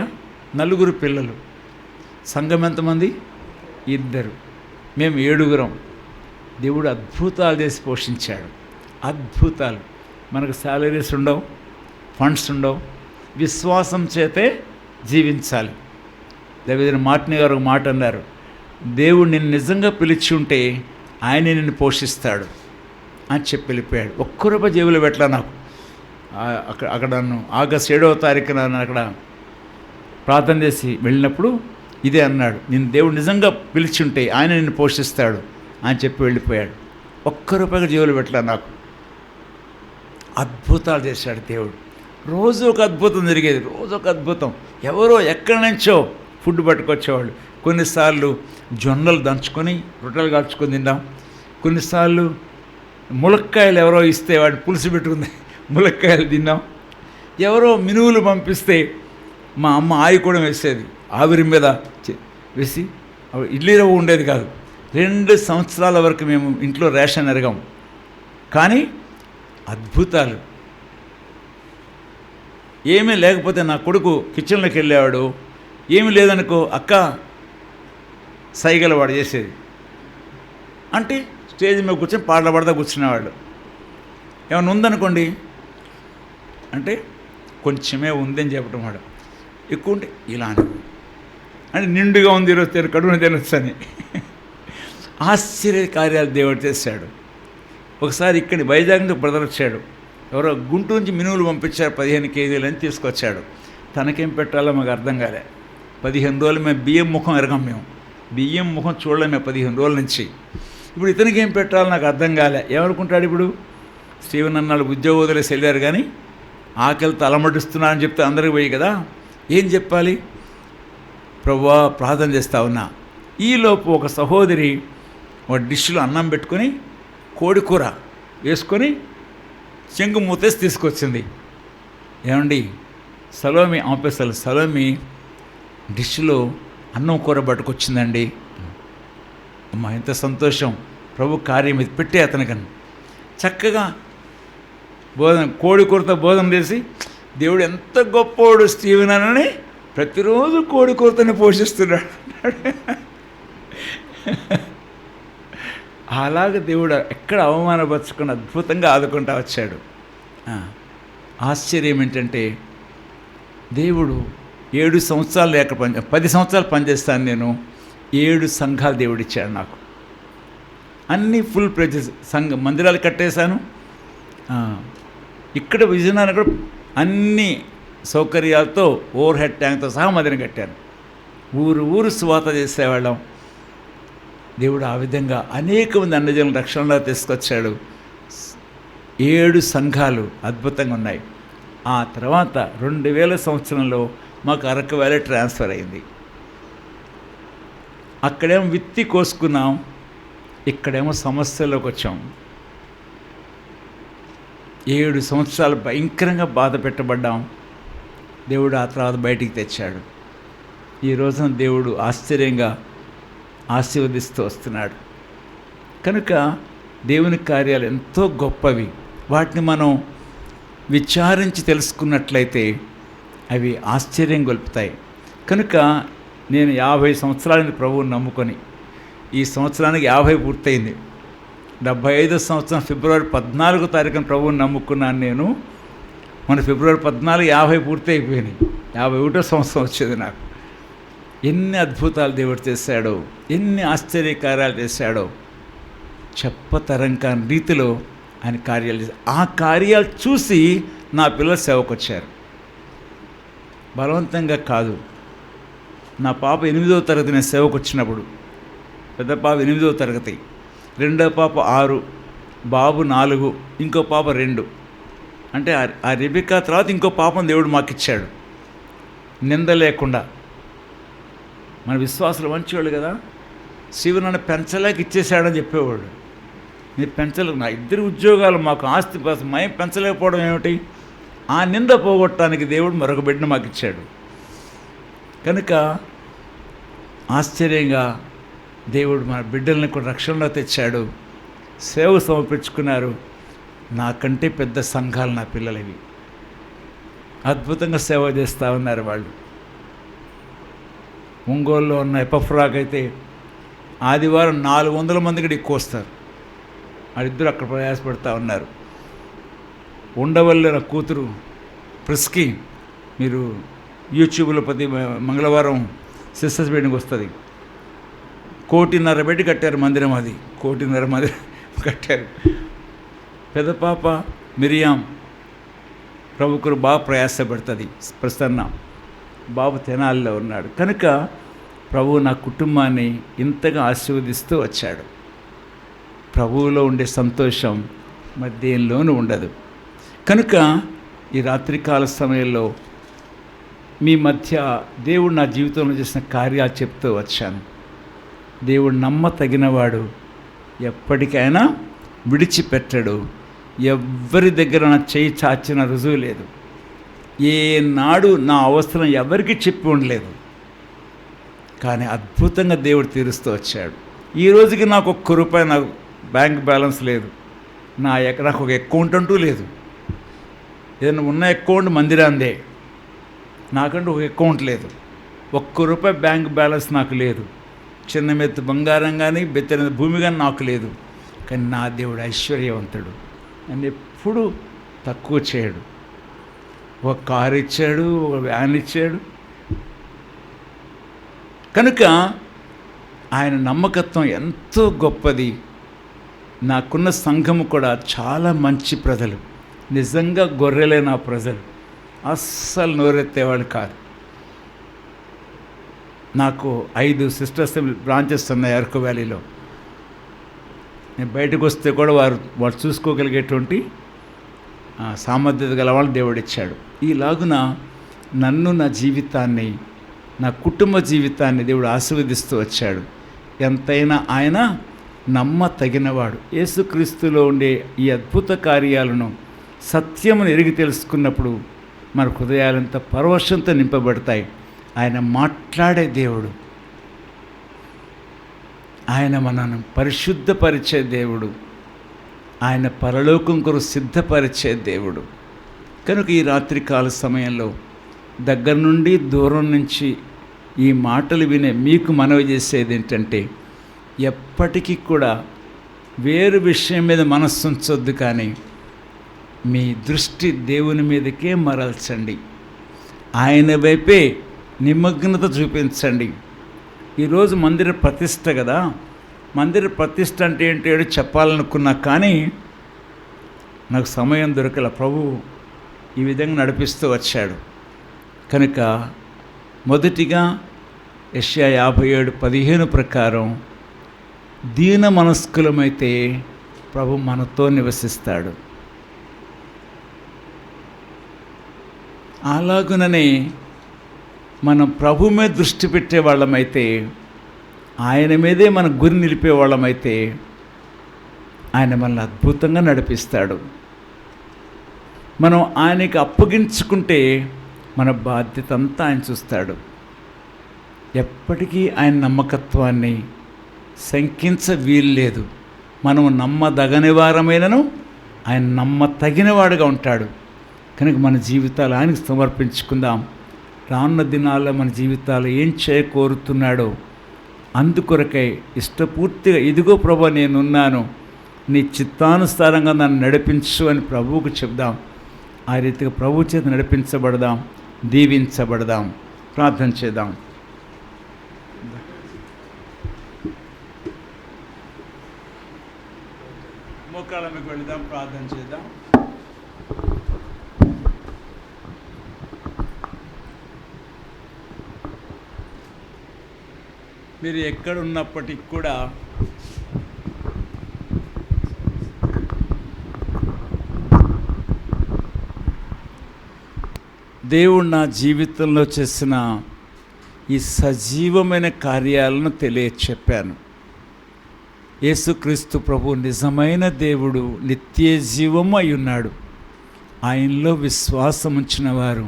4 పిల్లలు. సంఘం ఎంతమంది? 2. మేము 7. దేవుడు అద్భుతాలు చేసి పోషించాడు. అద్భుతాలు. మనకు శాలరీస్ ఉండవు, ఫండ్స్ ఉండవు. విశ్వాసం చేతే జీవించాలి. దావీదు మార్టిన్ గారు ఒక మాట అన్నారు, దేవుడు నిన్ను నిజంగా పిలిచి ఉంటే ఆయనే నిన్ను పోషిస్తాడు అని చెప్పి వెళ్ళిపోయాడు. 1 రూపాయి జేబులో పెట్టలా నాకు. అక్కడ నన్ను ఆగస్ట్ 7వ తారీఖున అక్కడ ప్రార్థన చేసి వెళ్ళినప్పుడు ఇదే అన్నాడు, నిన్ను దేవుడు నిజంగా పిలిచి ఉంటే ఆయన నిన్ను పోషిస్తాడు అని చెప్పి వెళ్ళిపోయాడు. 1 రూపాయి జేబులో పెట్టలా నాకు. అద్భుతాలు చేశాడు దేవుడు. రోజు ఒక అద్భుతం జరిగేది. రోజు ఒక అద్భుతం. ఎవరో ఎక్కడి నుంచో ఫుడ్ పట్టుకొచ్చేవాళ్ళు. కొన్నిసార్లు జొన్నలు దంచుకొని రొట్టెలు కాల్చుకొని తిన్నాం. కొన్నిసార్లు ములక్కాయలు ఎవరో ఇస్తే వాడు పులుసు పెట్టుకుంది ములక్కాయలు తిన్నాం. ఎవరో మినువులు పంపిస్తే మా అమ్మ ఆయి కూడా వేసేది. ఆవిరి మీద వేసి ఇడ్లీ రవ్వ ఉండేది కాదు. 2 సంవత్సరాల వరకు మేము ఇంట్లో రేషన్ ఎరగాం. కానీ అద్భుతాలు. ఏమీ లేకపోతే నా కొడుకు కిచెన్లోకి వెళ్ళేవాడు. ఏమీ లేదనుకో అక్క సైగల వాడు చేసేది. అంటే స్టేజ్ మీద కూర్చొని పాటలు పాడుతూ కూర్చునేవాళ్ళు. ఏమైనా ఉందనుకోండి అంటే కొంచెమే ఉందని చెప్పడం వాడు. ఎక్కువ ఉంటే ఇలా అంటే నిండుగా ఉంది ఈరోజు కడుపున తినొచ్చని. ఆశ్చర్య కార్యాలు దేవుడు చేశాడు. ఒకసారి ఇక్కడి వైజాగ్ నుంచి బ్రదర్ వచ్చాడు. ఎవరో గుంటూరు నుంచి మినువులు పంపించారు 15 కేజీలు అని తీసుకొచ్చాడు. తనకేం పెట్టాలో మాకు అర్థం కాలే. 15 రోజులు మేము బియ్యం ముఖం ఎరగం. మేము బియ్యం ముఖం చూడలేము 15 రోజుల నుంచి. ఇప్పుడు ఇతనికి ఏం పెట్టాలో నాకు అర్థం కాలే. ఏమనుకుంటాడు ఇప్పుడు? స్టీవెన్ అన్నాడు ఉద్యోగం వదిలేసి వెళ్ళారు కానీ ఆకలితో అలమటిస్తున్నా అని చెప్తే అందరికి పోయి కదా. ఏం చెప్పాలి? ప్రభువా ప్రార్థన చేస్తా ఉన్నా. ఈలోపు ఒక సహోదరి ఒక డిష్లో అన్నం పెట్టుకొని కోడి కూర వేసుకొని చెంగు మూతేసి తీసుకొచ్చింది. ఏమండి, సలోమి ఆపేసారు. సలోమి డిష్లో అన్నం కూర పట్టుకొచ్చిందండి. అమ్మ ఎంత సంతోషం, ప్రభు కార్యం ఇది పెట్టే అతనికని చక్కగా కోడి కూరతో భోజనం చేసి, దేవుడు ఎంత గొప్పోడు స్టీవెన్ అని ప్రతిరోజు కోడి కూరతోనే పోషిస్తున్నాడు. అలాగే దేవుడు ఎక్కడ అవమానపరచకుండా అద్భుతంగా ఆదుకుంటూ వచ్చాడు. ఆశ్చర్యం ఏంటంటే, దేవుడు 7 సంవత్సరాలు లేక 10 సంవత్సరాలు పనిచేస్తాను నేను. 7 సంఘాలు దేవుడిచ్చాడు నాకు. అన్నీ ఫుల్ ప్లేసెస్ మందిరాలు కట్టేశాను. ఇక్కడ విజయనగరం కూడా అన్ని సౌకర్యాలతో ఓవర్ హెడ్ ట్యాంక్తో సహా మందిరం కట్టాను. ఊరు సువాత చేసేవాళ్ళం. దేవుడు ఆ విధంగా అనేక మంది అన్నజనుల రక్షణలో తీసుకొచ్చాడు. 7 సంఘాలు అద్భుతంగా ఉన్నాయి. ఆ తర్వాత 2000 సంవత్సరంలో మాకు అరకు వ్యాలీ ట్రాన్స్ఫర్ అయింది. అక్కడేమో విత్తి కోసుకున్నాం, ఇక్కడేమో సమస్యలోకి వచ్చాం. 7 సంవత్సరాలు భయంకరంగా బాధ పెట్టబడ్డాం. దేవుడు ఆ తర్వాత బయటికి తెచ్చాడు. ఈ రోజున దేవుడు ఆశ్చర్యంగా ఆశీర్వదిస్తూ వస్తున్నాడు. కనుక దేవుని కార్యాలు ఎంతో గొప్పవి. వాటిని మనం విచారించి తెలుసుకున్నట్లయితే అవి ఆశ్చర్యం గొలుపుతాయి. కనుక నేను 50 సంవత్సరాలని ప్రభువుని నమ్ముకొని, ఈ సంవత్సరానికి 50 పూర్తయింది. 75వ సంవత్సరం ఫిబ్రవరి 14వ తారీఖున ప్రభువుని నమ్ముకున్నాను నేను. మన ఫిబ్రవరి 14 50 పూర్తి అయిపోయినాయి. 51వ సంవత్సరం వచ్చేది నాకు. ఎన్ని అద్భుతాలు దేవుడు చేశాడో, ఎన్ని ఆశ్చర్యకార్యాలు చేశాడో, చెప్పతరం కాని రీతిలో ఆయన కార్యాలు చేశాడు. ఆ కార్యాలు చూసి నా పిల్లలు సేవకు వచ్చారు. బలవంతంగా కాదు. నా పాప 8వ తరగతి నేను సేవకు వచ్చినప్పుడు, పెద్ద పాప 8వ తరగతి, రెండో పాప 6, బాబు 4, ఇంకో పాప 2. అంటే ఆ రెబికా తర్వాత ఇంకో పాపను దేవుడు మాకు ఇచ్చాడు. నింద లేకుండా. మన విశ్వాసులు మంచివాళ్ళు కదా. శివునన్ను పెంచలేక ఇచ్చేసాడని చెప్పేవాడు. మీరు పెంచలేక, నా 2 ఉద్యోగాలు మాకు ఆస్తి మేము పెంచలేకపోవడం ఏమిటి? ఆ నింద పోగొట్టడానికి దేవుడు మరొక బిడ్డను మాకు ఇచ్చాడు. కనుక ఆశ్చర్యంగా దేవుడు మన బిడ్డల్ని కూడా రక్షణలో తెచ్చాడు. సేవ సమర్పించుకున్నారు. నాకంటే పెద్ద సంఘాలు నా పిల్లలవి. అద్భుతంగా సేవ చేస్తూ ఉన్నారు వాళ్ళు. ఒంగోలులో ఉన్న ఎపఫ్రాక్ అయితే ఆదివారం 400 మందికి ఎక్కువ వస్తారు. వాళ్ళిద్దరూ అక్కడ ప్రయాసపడుతూ ఉన్నారు. ఉండవల్లి నా కూతురు ప్రిస్కి, మీరు యూట్యూబ్లో ప్రతి మంగళవారం సిస్టర్స్ మీటింగ్ వస్తుంది. 1.5 కోటి పెట్టి కట్టారు మందిరం. అది 1.5 కోటి మందిరం కట్టారు. పెద్ద పాప మిరియాం ప్రభుకురు బాగా ప్రయాసపడుతుంది. ప్రసన్న బాబు తెనాలిలో ఉన్నాడు. కనుక ప్రభువు నా కుటుంబాన్ని ఇంతగా ఆశీర్వదిస్తూ వచ్చాడు. ప్రభువులో ఉండే సంతోషం మరి దేనిలోనూ ఉండదు. కనుక ఈ రాత్రికాల సమయంలో మీ మధ్య దేవుడు నా జీవితంలో చేసిన కార్యాలు చెప్తూ వచ్చాను. దేవుడు నమ్మతగినవాడు, ఎప్పటికైనా విడిచిపెట్టడు. ఎవ్వరి దగ్గర నా చేయి చాచిన రుజువు లేదు. ఏనాడు నా అవసరం ఎవరికి చెప్పి ఉండలేదు. కానీ అద్భుతంగా దేవుడు తీరుస్తూ వచ్చాడు. ఈ రోజుకి నాకు ₹1 నాకు బ్యాంక్ బ్యాలెన్స్ లేదు. నాకు ఒక అకౌంట్ అంటూ లేదు. ఏదైనా ఉన్న అకౌంట్ మందిరాందే, నాకంటూ ఒక అకౌంట్ లేదు. ₹1 బ్యాంక్ బ్యాలెన్స్ నాకు లేదు. చిన్న మెత్తు బంగారం కానీ బెత్తన భూమి కానీ నాకు లేదు. కానీ నా దేవుడు ఐశ్వర్యవంతుడు. నన్ను ఎప్పుడూ తక్కువ చేయడు. ఒక కారు ఇచ్చాడు, ఒక వ్యాన్ ఇచ్చాడు. కనుక ఆయన నమ్మకత్వం ఎంతో గొప్పది. నాకున్న సంఘము కూడా చాలా మంచి ప్రజలు. నిజంగా గొర్రెలే నా ప్రజలు. అస్సలు నోరెత్తేవాళ్ళు కాదు. నాకు 5 సిస్టర్స్ బ్రాంచెస్ ఉన్నాయి అరకు వ్యాలీలో. నేను బయటకు వస్తే కూడా వారు చూసుకోగలిగేటువంటి సామర్థ్యత గల వాళ్ళు దేవుడిచ్చాడు. ఈలాగున నన్ను, నా జీవితాన్ని, నా కుటుంబ జీవితాన్ని దేవుడు ఆశీర్వదిస్తూ వచ్చాడు. ఎంతైనా ఆయన నమ్మతగినవాడు. యేసుక్రీస్తులో ఉండే ఈ అద్భుత కార్యాలను సత్యమును ఎరిగి తెలుసుకున్నప్పుడు మన హృదయాలంతా పరవశంతో నింపబడతాయి. ఆయన మాట్లాడే దేవుడు, ఆయన మనను పరిశుద్ధపరిచే దేవుడు, ఆయన పరలోకం కొరకు సిద్ధపరిచే దేవుడు. కనుక ఈ రాత్రికాల సమయంలో దగ్గర నుండి దూరం నుంచి ఈ మాటలు వినే మీకు మనవి చేసేది ఏంటంటే, ఎప్పటికీ కూడా వేరు విషయం మీద మనస్సు ఉంచొద్దు, కానీ మీ దృష్టి దేవుని మీదకే మరల్చండి. ఆయన వైపే నిమగ్నత చూపించండి. ఈరోజు మందిర ప్రతిష్ట కదా, మందిర ప్రతిష్ట అంటే ఏంటో చెప్పాలనుకున్నా, కానీ నాకు సమయం దొరకల. ప్రభువు ఈ విధంగా నడిపిస్తూ వచ్చాడు. కనుక మొదటిగా యెషయా 57:15 ప్రకారం దీన మనస్కులమైతే ప్రభు మనతో నివసిస్తాడు. అలాగుననే మనం ప్రభు మీద దృష్టి పెట్టే వాళ్ళమైతే, ఆయన మీదే మన గురి నిలిపే వాళ్ళమైతే ఆయన మనల్ని అద్భుతంగా నడిపిస్తాడు. మనం ఆయనకి అప్పగించుకుంటే మన బాధ్యత అంతా ఆయన చూస్తాడు. ఎప్పటికీ ఆయన నమ్మకత్వాన్ని శంకించ వీల్లేదు. మనం నమ్మదగని వారమైనను ఆయన నమ్మతగినవాడుగా ఉంటాడు. కనుక మన జీవితాలు ఆయనకు సమర్పించుకుందాం. రానున్న దినాల్లో మన జీవితాలు ఏం చేయకోరుతున్నాడో అందుకొరకై ఇష్టపూర్తిగా, ఇదిగో ప్రభు నేనున్నాను, నీ చిత్తానుసారంగా నన్ను నడిపించు అని ప్రభువుకు చెప్దాం. ఆ రీతిగా ప్రభు చేత నడిపించబడదాం, దీవించబడదాం. ప్రార్థన చేద్దాం. మోకాళ్ళ మీకు వెళదాం, ప్రార్థన చేద్దాం. మీరు ఎక్కడున్నప్పటికి కూడా దేవుడు నా జీవితంలో చేసిన ఈ సజీవమైన కార్యాలను తెలియచెప్పాను. యేసుక్రీస్తు ప్రభు నిజమైన దేవుడు, నిత్య జీవము అయి ఉన్నాడు. ఆయనలో విశ్వాసం ఉంచిన వారు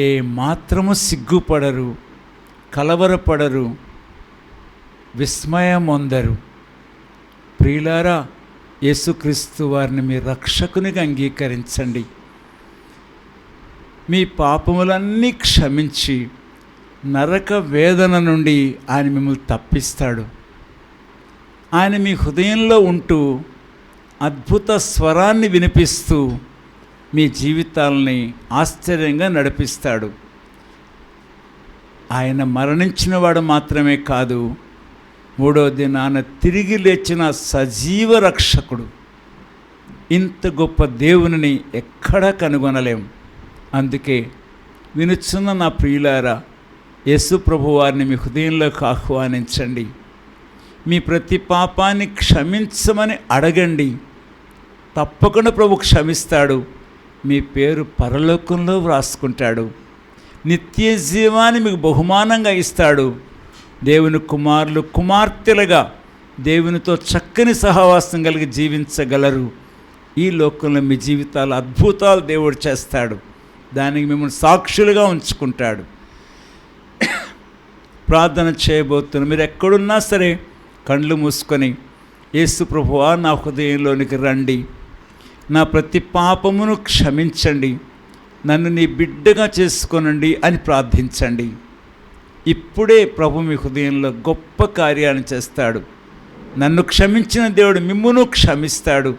ఏ మాత్రము సిగ్గుపడరు, కలవరపడరు, విస్మయం పొందరు. ప్రియులారా, యేసుక్రీస్తు వారిని మీ రక్షకునిగా అంగీకరించండి. మీ పాపములన్నీ క్షమించి నరక వేదన నుండి ఆయన మిమ్మల్ని తప్పిస్తాడు. ఆయన మీ హృదయంలో ఉంటూ అద్భుత స్వరాన్ని వినిపిస్తూ మీ జీవితాలని ఆశ్చర్యంగా నడిపిస్తాడు. ఆయన మరణించిన వాడు మాత్రమే కాదు, మూడో దినాన తిరిగి లేచిన సజీవ రక్షకుడు. ఇంత గొప్ప దేవునిని ఎక్కడా కనుగొనలేం. అందుకే వినుచున్న నా ప్రియులారా, యేసు ప్రభు వారిని మీ హృదయంలోకి ఆహ్వానించండి. మీ ప్రతి పాపాన్ని క్షమించమని అడగండి. తప్పకుండా ప్రభు క్షమిస్తాడు. మీ పేరు పరలోకంలో వ్రాసుకుంటాడు. నిత్య జీవాన్ని మీకు బహుమానంగా ఇస్తాడు. దేవుని కుమారులు, కుమార్తెలుగా దేవునితో చక్కని సహవాసం కలిగి జీవించగలరు. ఈ లోకంలో మీ జీవితాలు అద్భుతాలు దేవుడు చేస్తాడు. దానికి మిమ్మల్ని సాక్షులుగా ఉంచుకుంటాడు. ప్రార్థన చేయబోతున్నా. మీరు ఎక్కడున్నా సరే కళ్ళు మూసుకొని, యేసు ప్రభువా నా హృదయంలోనికి రండి, నా ప్రతి పాపమును క్షమించండి, నన్ను నీ బిడ్డగా చేసుకోనండి అని ప్రార్థించండి. ఇప్పుడే ప్రభు మీ హృదయంలో గొప్ప కార్యాన్ని చేస్తాడు. నన్ను క్షమించిన దేవుడు మిమ్మును క్షమిస్తాడు.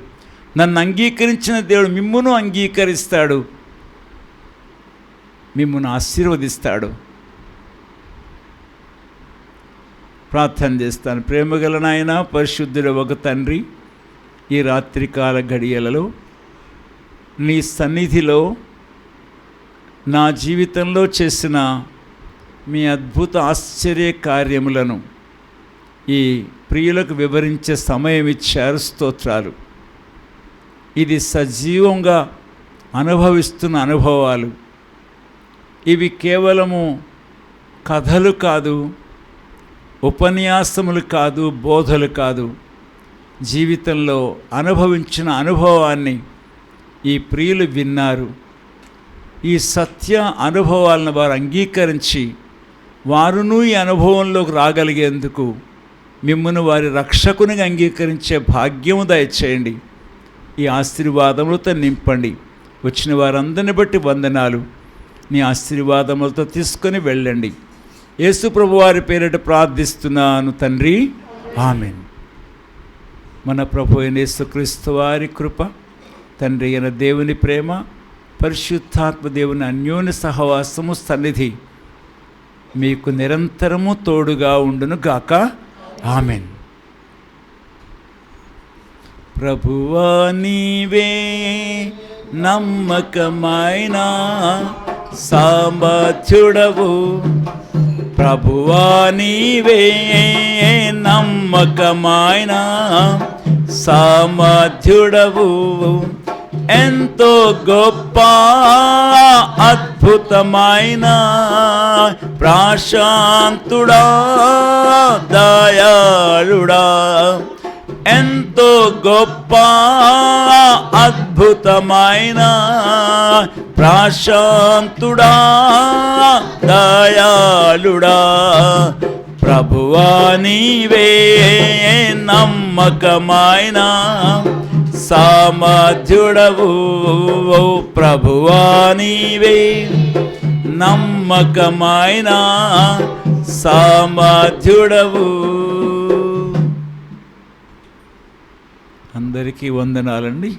నన్ను అంగీకరించిన దేవుడు మిమ్మును అంగీకరిస్తాడు, మిమ్మును ఆశీర్వదిస్తాడు. ప్రార్థన చేస్తాను. ప్రేమగల నాయన, పరిశుద్ధుడు ఒక తండ్రి, ఈ రాత్రికాల గడియలలో నీ సన్నిధిలో నా జీవితంలో చేసిన మీ అద్భుత ఆశ్చర్య కార్యములను ఈ ప్రియులకు వివరించే సమయం ఇచ్చారు. స్తోత్రాలు. ఇది సజీవంగా అనుభవిస్తున్న అనుభవాలు. ఇవి కేవలము కథలు కాదు, ఉపన్యాసములు కాదు, బోధలు కాదు. జీవితంలో అనుభవించిన అనుభవాన్ని ఈ ప్రియులు విన్నారు. ఈ సత్య అనుభవాలను వారు అంగీకరించి వారును ఈ అనుభవంలోకి రాగలిగేందుకు మిమ్మల్ని వారి రక్షకునిగా అంగీకరించే భాగ్యము దయచేయండి. ఈ ఆశీర్వాదములతో నింపండి. వచ్చిన వారందరిని బట్టి వందనాలు. నీ ఆశీర్వాదములతో తీసుకొని వెళ్ళండి. యేసు ప్రభువారి పేరిట ప్రార్థిస్తున్నాను తండ్రి, ఆమేన్. మన ప్రభు అయిన యేసుక్రీస్తు వారి కృప, తండ్రి అయిన దేవుని ప్రేమ, పరిశుద్ధాత్మ దేవుని అన్యోన్య సహవాసము సన్నిధి మీకు నిరంతరము తోడుగా ఉండును గాక. ఆమేన్. ప్రభువా నీవే నమ్మకమైన సామర్థ్యుడవు, ప్రభువా నీవే నమ్మకమైన సామర్థ్యుడవు, ఎంతో గొప్ప అద్భుతమైన ప్రశాంతుడా దయాళుడా, ఎంతో గొప్ప అద్భుతమైన ప్రశాంతుడా దయాళుడా, ప్రభువా నీవే నమ్మకమైన సామర్థ్యుడవు, ప్రభువా నీవే నమ్మకమైన సామర్థ్యుడవు. అందరికీ వందనాలండి.